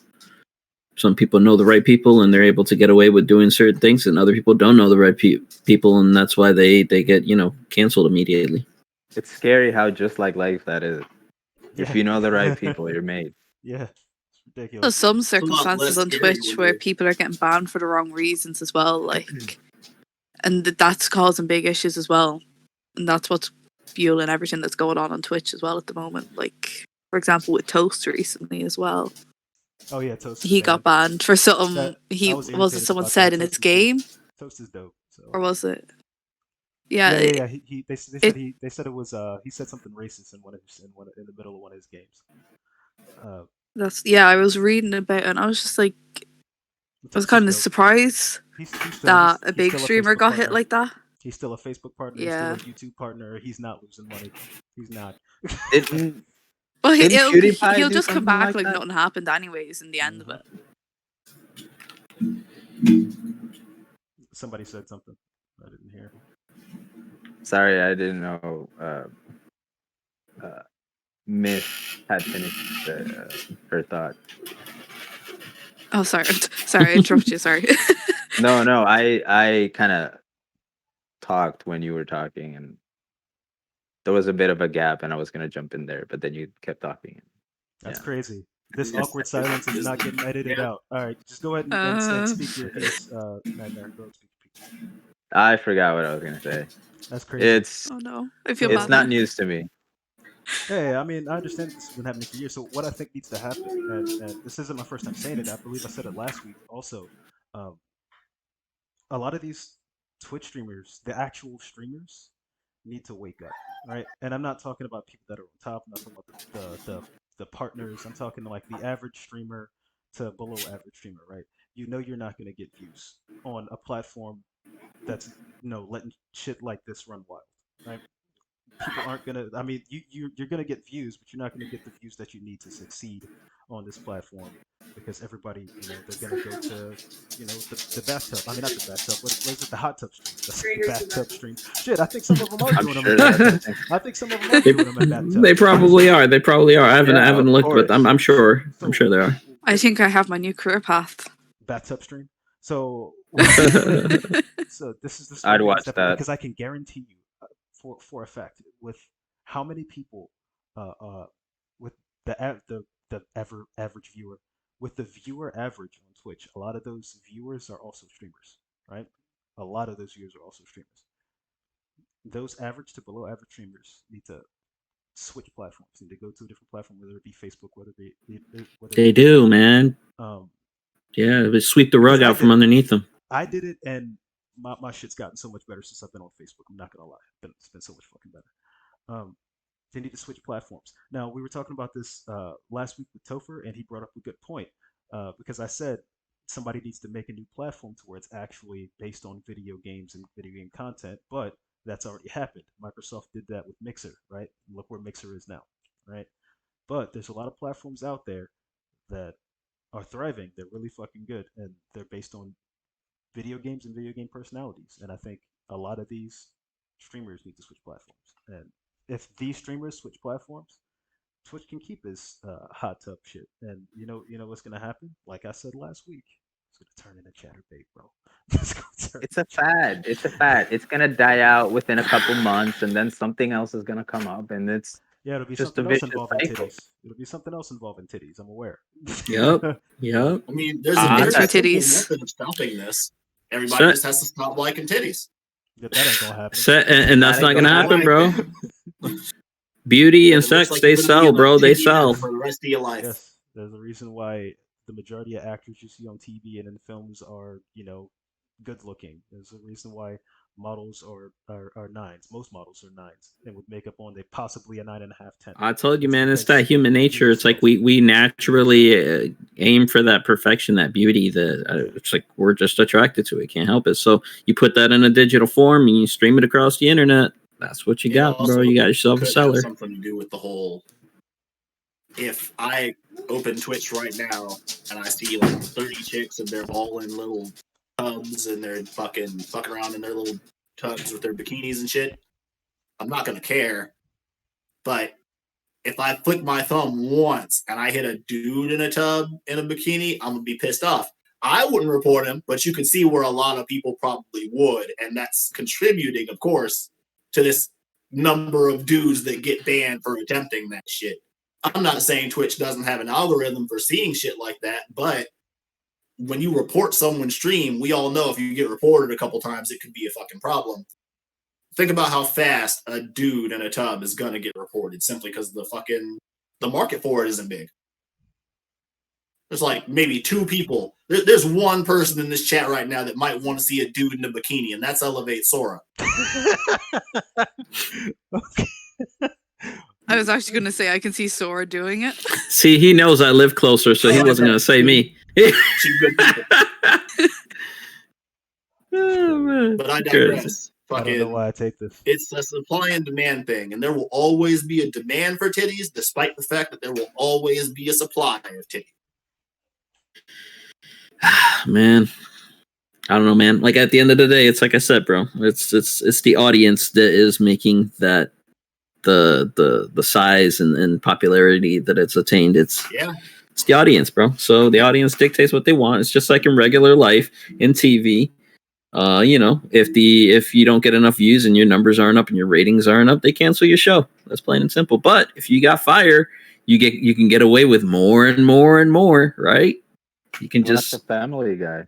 some people know the right people and they're able to get away with doing certain things, and other people don't know the right people, and that's why they get, canceled immediately. It's scary how just like life that is. If Yeah. you know the right people, you're made. Yeah, it's There's ridiculous. some less circumstances on scary Twitch when where you- people are getting banned for the wrong reasons as well, like, and that's causing big issues as well. And that's what's fueling everything that's going on Twitch as well at the moment. Like, for example, with Toast recently as well. Oh yeah, Toast. He got banned for something I was was it irritated someone about said that. in his Toast is game, dope. Toast is dope. So. or was it? Yeah. Yeah, They said it was he said something racist in in the middle of one of his games. I was reading about it and I was just like, I was kind of surprised that a big streamer got hit like that. He's still a Facebook partner. Yeah. He's still a YouTube partner. He's not losing money. He's not. Well, Didn't PewDiePie he'll do just come something back like like that? nothing happened anyways in the end of it. Somebody said something. I didn't hear. Sorry, I didn't know. Miss had finished her thought. Oh, sorry, I interrupted you. Sorry. No, I kind of talked when you were talking, and there was a bit of a gap, and I was gonna jump in there, but then you kept talking. That's Yeah. crazy. This Yes. awkward silence is not getting edited out. All right, just go ahead and speak your piece, Nightmare. Go speak your piece. I forgot what I was gonna say. That's crazy. It's Oh no, I feel it's bad not now. news to me. Yeah, I mean, I understand this has been happening for years. So what I think needs to happen, and this isn't my first time saying it. I believe I said it last week also. A lot of these Twitch streamers, the actual streamers, need to wake up, right? And I'm not talking about people that are on top. I'm not talking about the partners. I'm talking like the average streamer to below average streamer, right? You know you're not going to get views on a platform that's letting shit like this run wild, right? People aren't gonna. I mean, you're gonna get views, but you're not gonna get the views that you need to succeed on this platform because everybody, they're gonna go to, the bathtub. I mean, not the bathtub. What is it? The hot tub stream. The bathtub stream. Shit, I think some of them are doing them in bathtub. I think some of them are doing them in bathtub. They probably are. They probably are. I haven't looked, but I'm sure. So, I'm sure they are. I think I have my new career path. Bathtub stream. So, so this is the I'd watch that because I can guarantee you, for a fact, with how many people, with the average viewer, with the viewer average on Twitch, a lot of those viewers are also streamers, right? A lot of those viewers are also streamers. Those average to below average streamers need to switch platforms. Need to go to a different platform, whether it be Facebook, whether they do, man. Yeah, but sweep the rug out from underneath them. I did it, and my shit's gotten so much better since I've been on Facebook. I'm not gonna lie, it's been so much fucking better. They need to switch platforms. Now we were talking about this last week with Topher, and he brought up a good point because I said somebody needs to make a new platform to where it's actually based on video games and video game content, but that's already happened. Microsoft did that with Mixer, right? Look where Mixer is now, right? But there's a lot of platforms out there that are thriving. They're really fucking good, and they're based on video games and video game personalities. And I think a lot of these streamers need to switch platforms. And if these streamers switch platforms, Twitch can keep his hot tub shit. And you know what's gonna happen? Like I said last week, it's gonna turn into ChatterBait, bro. It's a fad. It's a fad. It's gonna die out within a couple months, and then something else is gonna come up, and it's it'll be just something a else vicious involving cycle. titties. It'll be something else involving titties. I'm aware. Yep. I mean, there's Ah, a simple titties. method of stopping this. Everybody just has to stop liking titties. Yeah, that ain't gonna happen. And that's not gonna happen, bro. Beauty and It looks sex, like they you're gonna sell, be on bro. They TV sell. for the rest of your life. Yes, there's a reason why the majority of actors you see on TV and in films are, good looking. There's a reason why models are nines. Most models are nines, and with makeup on, they possibly a 9.5, 10. I told you, man, it's that human nature. It's like we naturally aim for that perfection, that beauty. It's like we're just attracted to it. Can't help it. So you put that in a digital form and you stream it across the internet. That's what you got, also bro. You got yourself a could have seller. something to do with the whole. If I open Twitch right now and I see like 30 chicks and they're all in little tubs and they're fucking around in their little tubs with their bikinis and shit, I'm not gonna care. But if I flick my thumb once and I hit a dude in a tub in a bikini, I'm gonna be pissed off. I wouldn't report him, but you can see where a lot of people probably would, and that's contributing, of course, to this number of dudes that get banned for attempting that shit. I'm not saying Twitch doesn't have an algorithm for seeing shit like that, but when you report someone's stream, we all know if you get reported a couple times, it could be a fucking problem. think about how fast a dude in a tub is gonna get reported simply because the market for it isn't big. There's like maybe 2 people. There's one person in this chat right now that might want to see a dude in a bikini, and that's Elevate Sora. I was actually going to say I can see Sora doing it. See, he knows I live closer, so he wasn't going to say me. She's good people. Oh, man. But I digress. I don't know why I take this. It's a supply and demand thing, and there will always be a demand for titties, despite the fact that there will always be a supply of titties. Man, I don't know, man. Like at the end of the day, it's like I said, bro. It's the audience that is making that the size and popularity that it's attained. It's the audience, bro. So the audience dictates what they want. It's just like in regular life, in TV. If you don't get enough views and your numbers aren't up and your ratings aren't up, they cancel your show. That's plain and simple. But if you got fire, you can get away with more and more and more, right? You can just that's a Family Guy.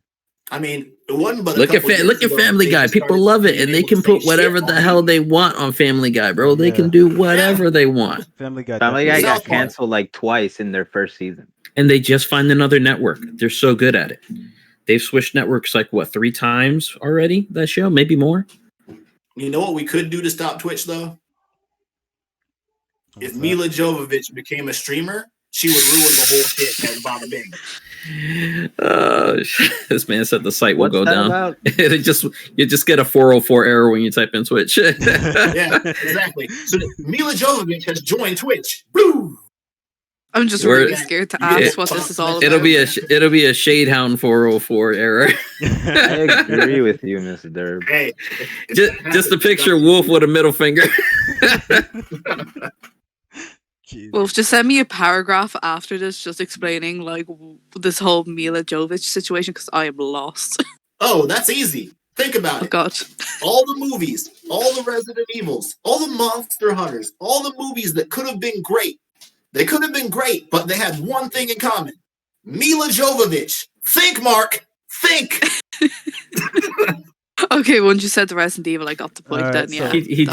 I mean, it wasn't but look at Family Guy. People love it, and they can put whatever the hell they want on Family Guy, bro. They can do whatever they want. Family Guy got canceled like twice in their first season, and they just find another network. They're so good at it. They've switched networks like 3 times already. That show, maybe more. You know what we could do to stop Twitch though? If Mila Jovovich became a streamer, she would ruin the whole shit at Bada Bing. This man said the site will go down. About? You just get a 404 error when you type in Twitch. Yeah, exactly. So Mila Jovovich has joined Twitch. Woo! I'm just really scared to ask what this is all about. It'll be a Shadehound 404 error. I agree with you, Miss Derb. Hey, just a picture of Wolf with a middle finger. Wolf, just send me a paragraph after this, just explaining like this whole Mila Jovovich situation, because I am lost. Oh, that's easy. Think about it. God. All the movies, all the Resident Evils, all the Monster Hunters, all the movies that could have been great. They could have been great, but they had one thing in common. Mila Jovovich. Think, Mark. Think. Okay, once you said the Resident Evil, I got the point. Then, yeah. He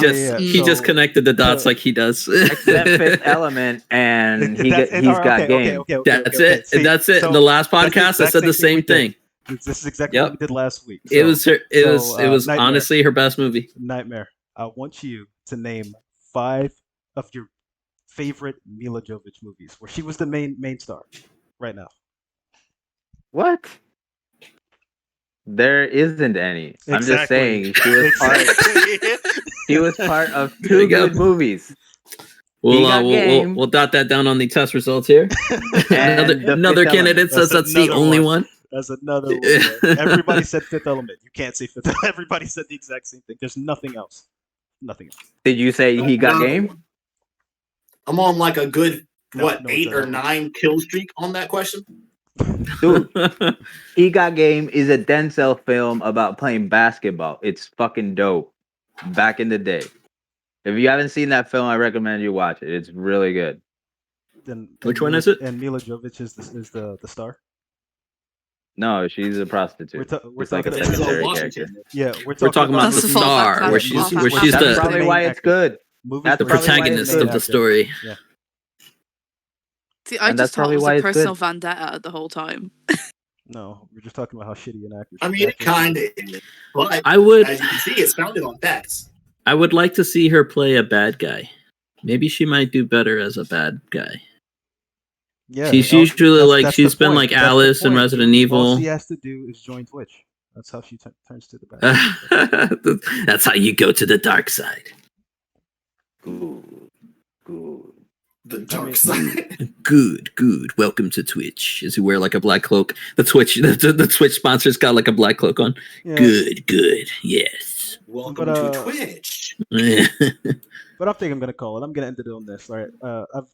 just connected the dots like he does. Except Fifth Element, and he's got game. That's it. That's it. In the last podcast, I said the same thing. This is exactly what we did last week. It was honestly her best movie. Nightmare. I want you to name 5 of your favorite Mila Jovovich movies where she was the main star right now. What? There isn't any. Exactly. I'm just saying she was part of 2 good movies. We'll dot that down on the test results here. Another candidate says that's the only one. That's another one. Everybody said Fifth Element. You can't say Fifth Element. Everybody said the exact same thing. There's nothing else. Nothing else. Did you say he got game? I'm on like a good 8 or 9 kill streak on that question. Dude, He Got Game is a Denzel film about playing basketball. It's fucking dope. Back in the day. If you haven't seen that film, I recommend you watch it. It's really good. Which one is it? And Mila Jovovich is the star? No, she's a prostitute. We're talking like a secondary character. Yeah, we're talking about the star, where she's That's probably why it's good. That's the protagonist of the story. Yeah. See, I just thought it was a personal vendetta the whole time. No, we're just talking about how shitty an actor. I mean, it kind of is. But I would, as you can see, it's founded on facts. I would like to see her play a bad guy. Maybe she might do better as a bad guy. Yeah, she's usually she's been like Alice in Resident Evil. All she has to do is join Twitch. That's how she turns to the bad. That's how you go to the dark side. Good. The dark side. Good. Welcome to Twitch. As you wear like a black cloak. The Twitch sponsor's got like a black cloak on. Yeah. Good. Yes. Welcome to Twitch. But I think I'm gonna call it. I'm gonna end it on this. All right.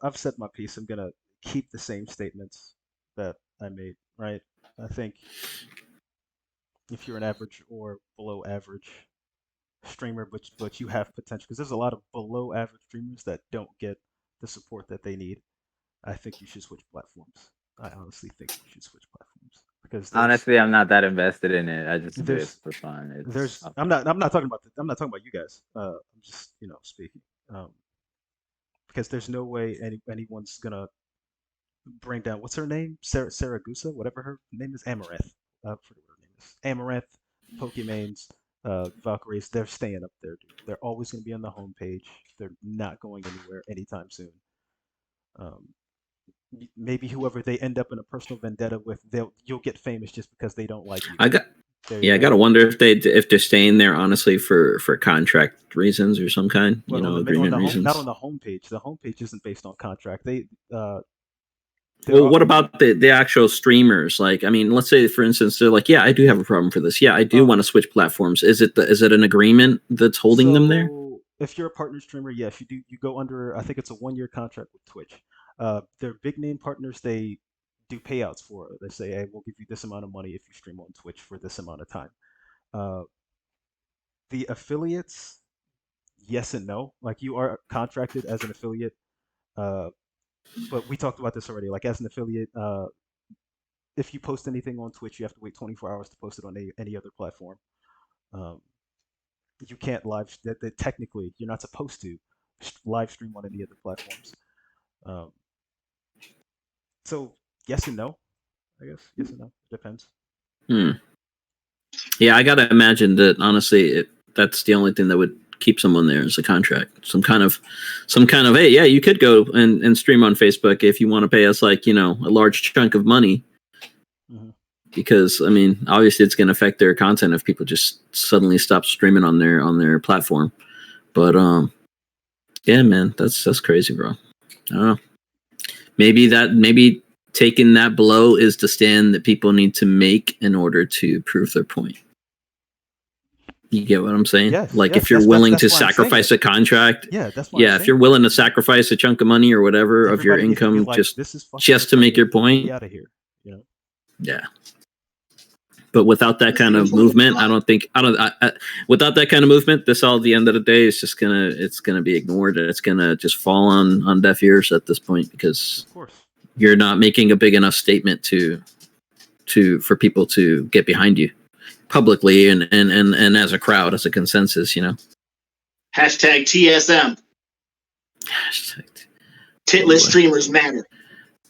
I've said my piece. I'm gonna keep the same statements that I made. Right. I think if you're an average or below average streamer, but you have potential, because there's a lot of below average streamers that don't get the support that they need, I think you should switch platforms. I honestly think you should switch platforms. because Honestly, I'm not that invested in it. I just do it there's for fun. there's I'm not talking about you guys. I'm just speaking because there's no way anyone's gonna bring down what's her name, Saragusa, whatever her name is, Amaranth. I forget what her name is. Amaranth, Pokemanes, Valkyries. They're staying up there, dude. They're always gonna be on the homepage. They're not going anywhere anytime soon. Um, maybe whoever they end up in a personal vendetta with, you'll get famous just because they don't like you. I gotta wonder if they're staying there honestly for contract reasons or some kind, well, agreement reasons. Not on the homepage. The homepage isn't based on contract. Well, what about the actual streamers? Like, I mean, let's say for instance they're like, yeah, I do have a problem for this. Yeah, I do want to switch platforms. Is it an agreement that's holding them there? If you're a partner streamer, yes, you do. You go under. I think it's a 1-year contract with Twitch. They're big name partners. They do payouts for it. They say, hey, we'll give you this amount of money if you stream on Twitch for this amount of time. The affiliates, yes and no. Like, you are contracted as an affiliate, but we talked about this already. Like, as an affiliate, if you post anything on Twitch, you have to wait 24 hours to post it on any other platform. You can't technically, you're not supposed to live stream on any other platforms. So yes and no, I guess. Yes and no. Depends. Yeah, I gotta imagine that honestly, that's the only thing that would keep someone there is a contract. Some kind of hey, yeah, you could go and stream on Facebook if you want to pay us like, a large chunk of money. Mm-hmm. Because I mean, obviously it's gonna affect their content if people just suddenly stop streaming on their platform. But yeah, man, that's crazy, bro. I don't know. Maybe taking that blow is the stand that people need to make in order to prove their point. You get what I'm saying? Yes, like yes, if you're willing to sacrifice a contract, that's if you're willing to sacrifice a chunk of money or whatever of your income like, just to make your point, out of here, Yeah. But without that kind of movement, without that kind of movement, this all at the end of the day is just gonna be ignored, and it's gonna just fall on deaf ears at this point because of course you're not making a big enough statement for people to get behind you publicly and as a crowd, as a consensus, Hashtag TSM. Hashtag Titless streamers matter.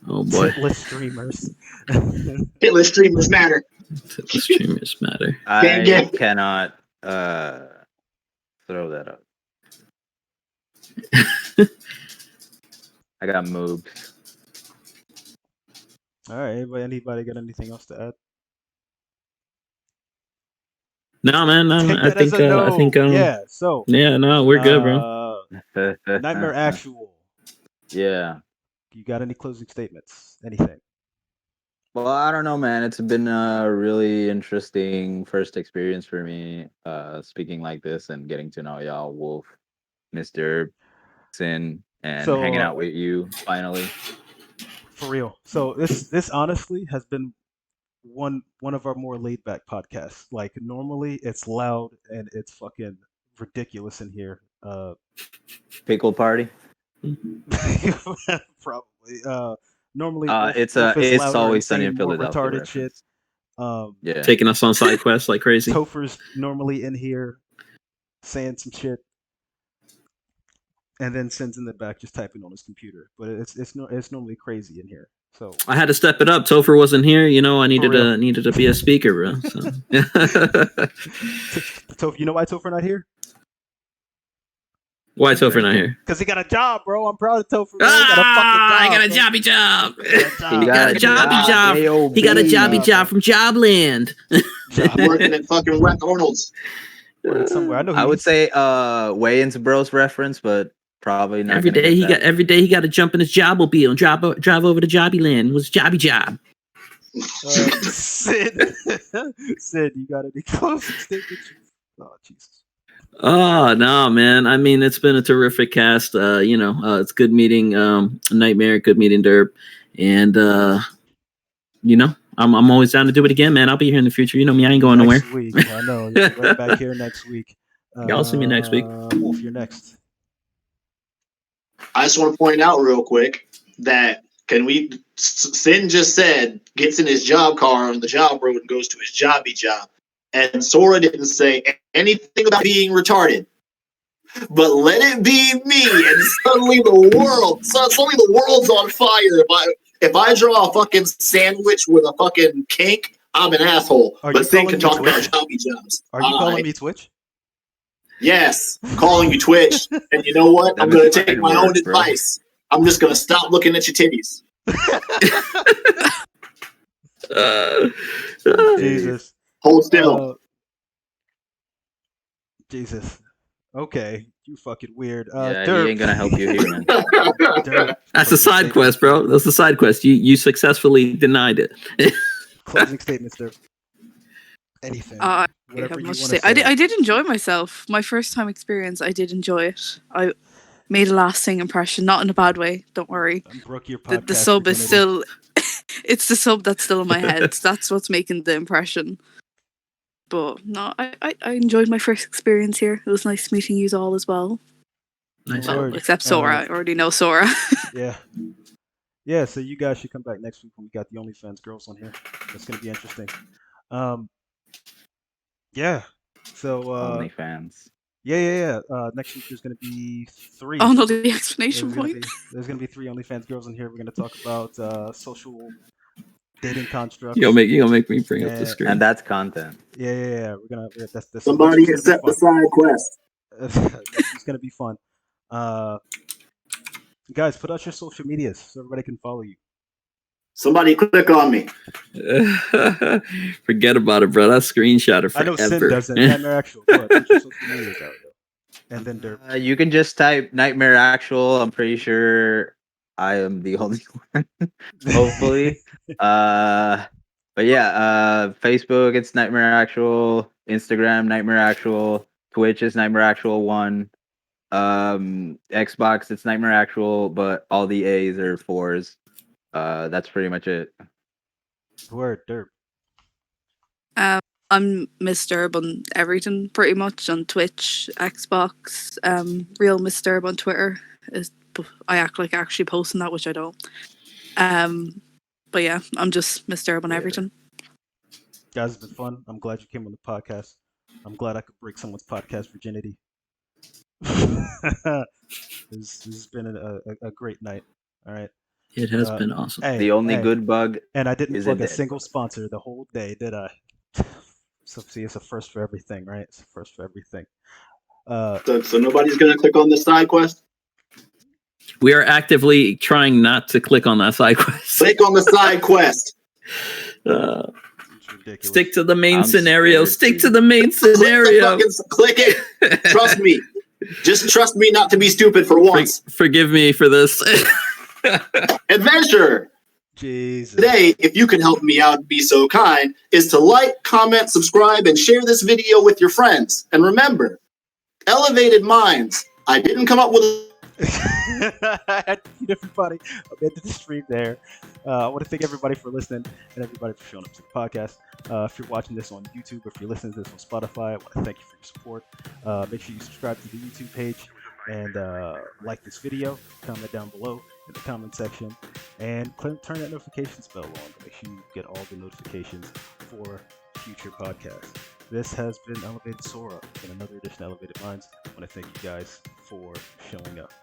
Oh boy. Titless streamers. Titless streamers matter. Titless streamers matter. I cannot throw that up. I got moved. All right. Anybody got anything else to add? No, man. No, I think. Yeah. So. Yeah. No, we're good, bro. Nightmare Actual. Yeah. You got any closing statements? Anything? Well, I don't know, man. It's been a really interesting first experience for me, speaking like this and getting to know y'all, Wolf, Mr. Sin, and hanging out with you finally. For real. So this honestly has been one of our more laid back podcasts. Like normally it's loud and it's fucking ridiculous in here. Pickle party? Probably. Normally it's always sunny in Philadelphia. Retarded shit. Yeah. Taking us on side quests like crazy. Topher's normally in here saying some shit. And then Sin's in the back just typing on his computer. But it's normally crazy in here. So I had to step it up. Topher wasn't here. I needed to be a speaker, bro. So. Topher, you know why Topher not here? Why Topher not here? Because he got a job, bro. I'm proud of Topher. Man. I got a jobby job. He got a jobby job. He got a jobby job from Jobland. I'm working at fucking Whack Arnold's. Somewhere. I would say Wayans Bros reference, but probably not. Every day he got to jump in his jobmobile and drive over to Jobbyland. It was jobby job. Sid, you got any closing statements? Oh, Jesus. Oh no, man! I mean, it's been a terrific cast. It's good meeting Nightmare, good meeting Derp, and I'm always down to do it again, man. I'll be here in the future. You know me, I ain't going nowhere. Next week, I know. You'll be right back here next week. Y'all see me next week. Wolf, you're next. I just want to point out real quick that can we Sin just said gets in his job car on the job road and goes to his jobby job. And Sora didn't say anything about being retarded. But let it be me, and suddenly the world's on fire. If I draw a fucking sandwich with a fucking kink, I'm an asshole. But Sin can talk about jobby jobs. Are you calling me Twitch? Yes, I'm calling you Twitch. And you know what? I'm going to take my own advice. I'm just going to stop looking at your titties. Jesus. Hold still. Jesus. Okay, you fucking weird. Yeah, Derp. he ain't gonna help you here, man. Derp. That's a side quest, bro. That's a side quest. You successfully denied it. Closing statements, Derp. Anything. I Whatever have you much to want say. to say. I did enjoy myself. My first time experience, I did enjoy it. I made a lasting impression, not in a bad way. Don't worry. Broke your podcast. The sub is virginity. still. It's the sub that's still in my head. That's what's making the impression. But no, I enjoyed my first experience here. It was nice meeting you all as well. Nice. Lord. Well, except Sora. I already know Sora. Yeah. Yeah, so you guys should come back next week when we got the OnlyFans girls on here. That's going to be interesting. Yeah. So, OnlyFans. yeah. Next week there's going to be 3. Oh no, the explanation point. There's going to be 3 OnlyFans girls in here. We're going to talk about social dating constructs. You gonna make me bring up the screen. And that's content. Yeah. We're gonna. That's Somebody accept the side quest. It's gonna be fun. Guys, put out your social medias so everybody can follow you. Somebody click on me. Forget about it, bro. That screenshot it I know forever. Sin doesn't. Nightmare Actual. Go ahead, put your social medias out, yo. And then Derp. You can just type Nightmare Actual. I'm pretty sure I am the only one. Hopefully. But yeah, Facebook it's Nightmare Actual, Instagram Nightmare Actual, Twitch is Nightmare Actual 1, Xbox it's Nightmare Actual, but all the A's are 4s. That's pretty much it. Word, Derp. I'm Miss Derb on everything, pretty much on Twitch, Xbox, real Miss Derb on Twitter. I act like actually posting that, which I don't. But yeah, I'm just Miss Derb on everything. Guys, it's been fun. I'm glad you came on the podcast. I'm glad I could break someone's podcast virginity. This has been a great night. All right. It has been awesome. Hey, The only good bug. And I didn't is plug a a dead single bug. sponsor the whole day, did I? So see, it's a first for everything, right? It's a first for everything. So nobody's gonna click on this side quest. We are actively trying not to click on that side quest. Click on the side quest. It's ridiculous. Stick to the main I'm scenario. scared, Stick dude. to the main scenario. Click it. Trust me. Just trust me not to be stupid for once. Forgive me for this. Adventure. Jesus. Today, if you can help me out and be so kind, is to like, comment, subscribe, and share this video with your friends. And remember, elevated minds. I didn't come up with I had to feed everybody. I'm ending the stream there. I want to thank everybody for listening and everybody for showing up to the podcast. If you're watching this on YouTube, if you're listening to this on Spotify, I want to thank you for your support. Make sure you subscribe to the YouTube page and like this video. Comment down below in the comment section and turn that notifications bell on to make sure you get all the notifications for future podcasts. This has been Elevated Sora in another edition of Elevated Minds. I want to thank you guys for showing up.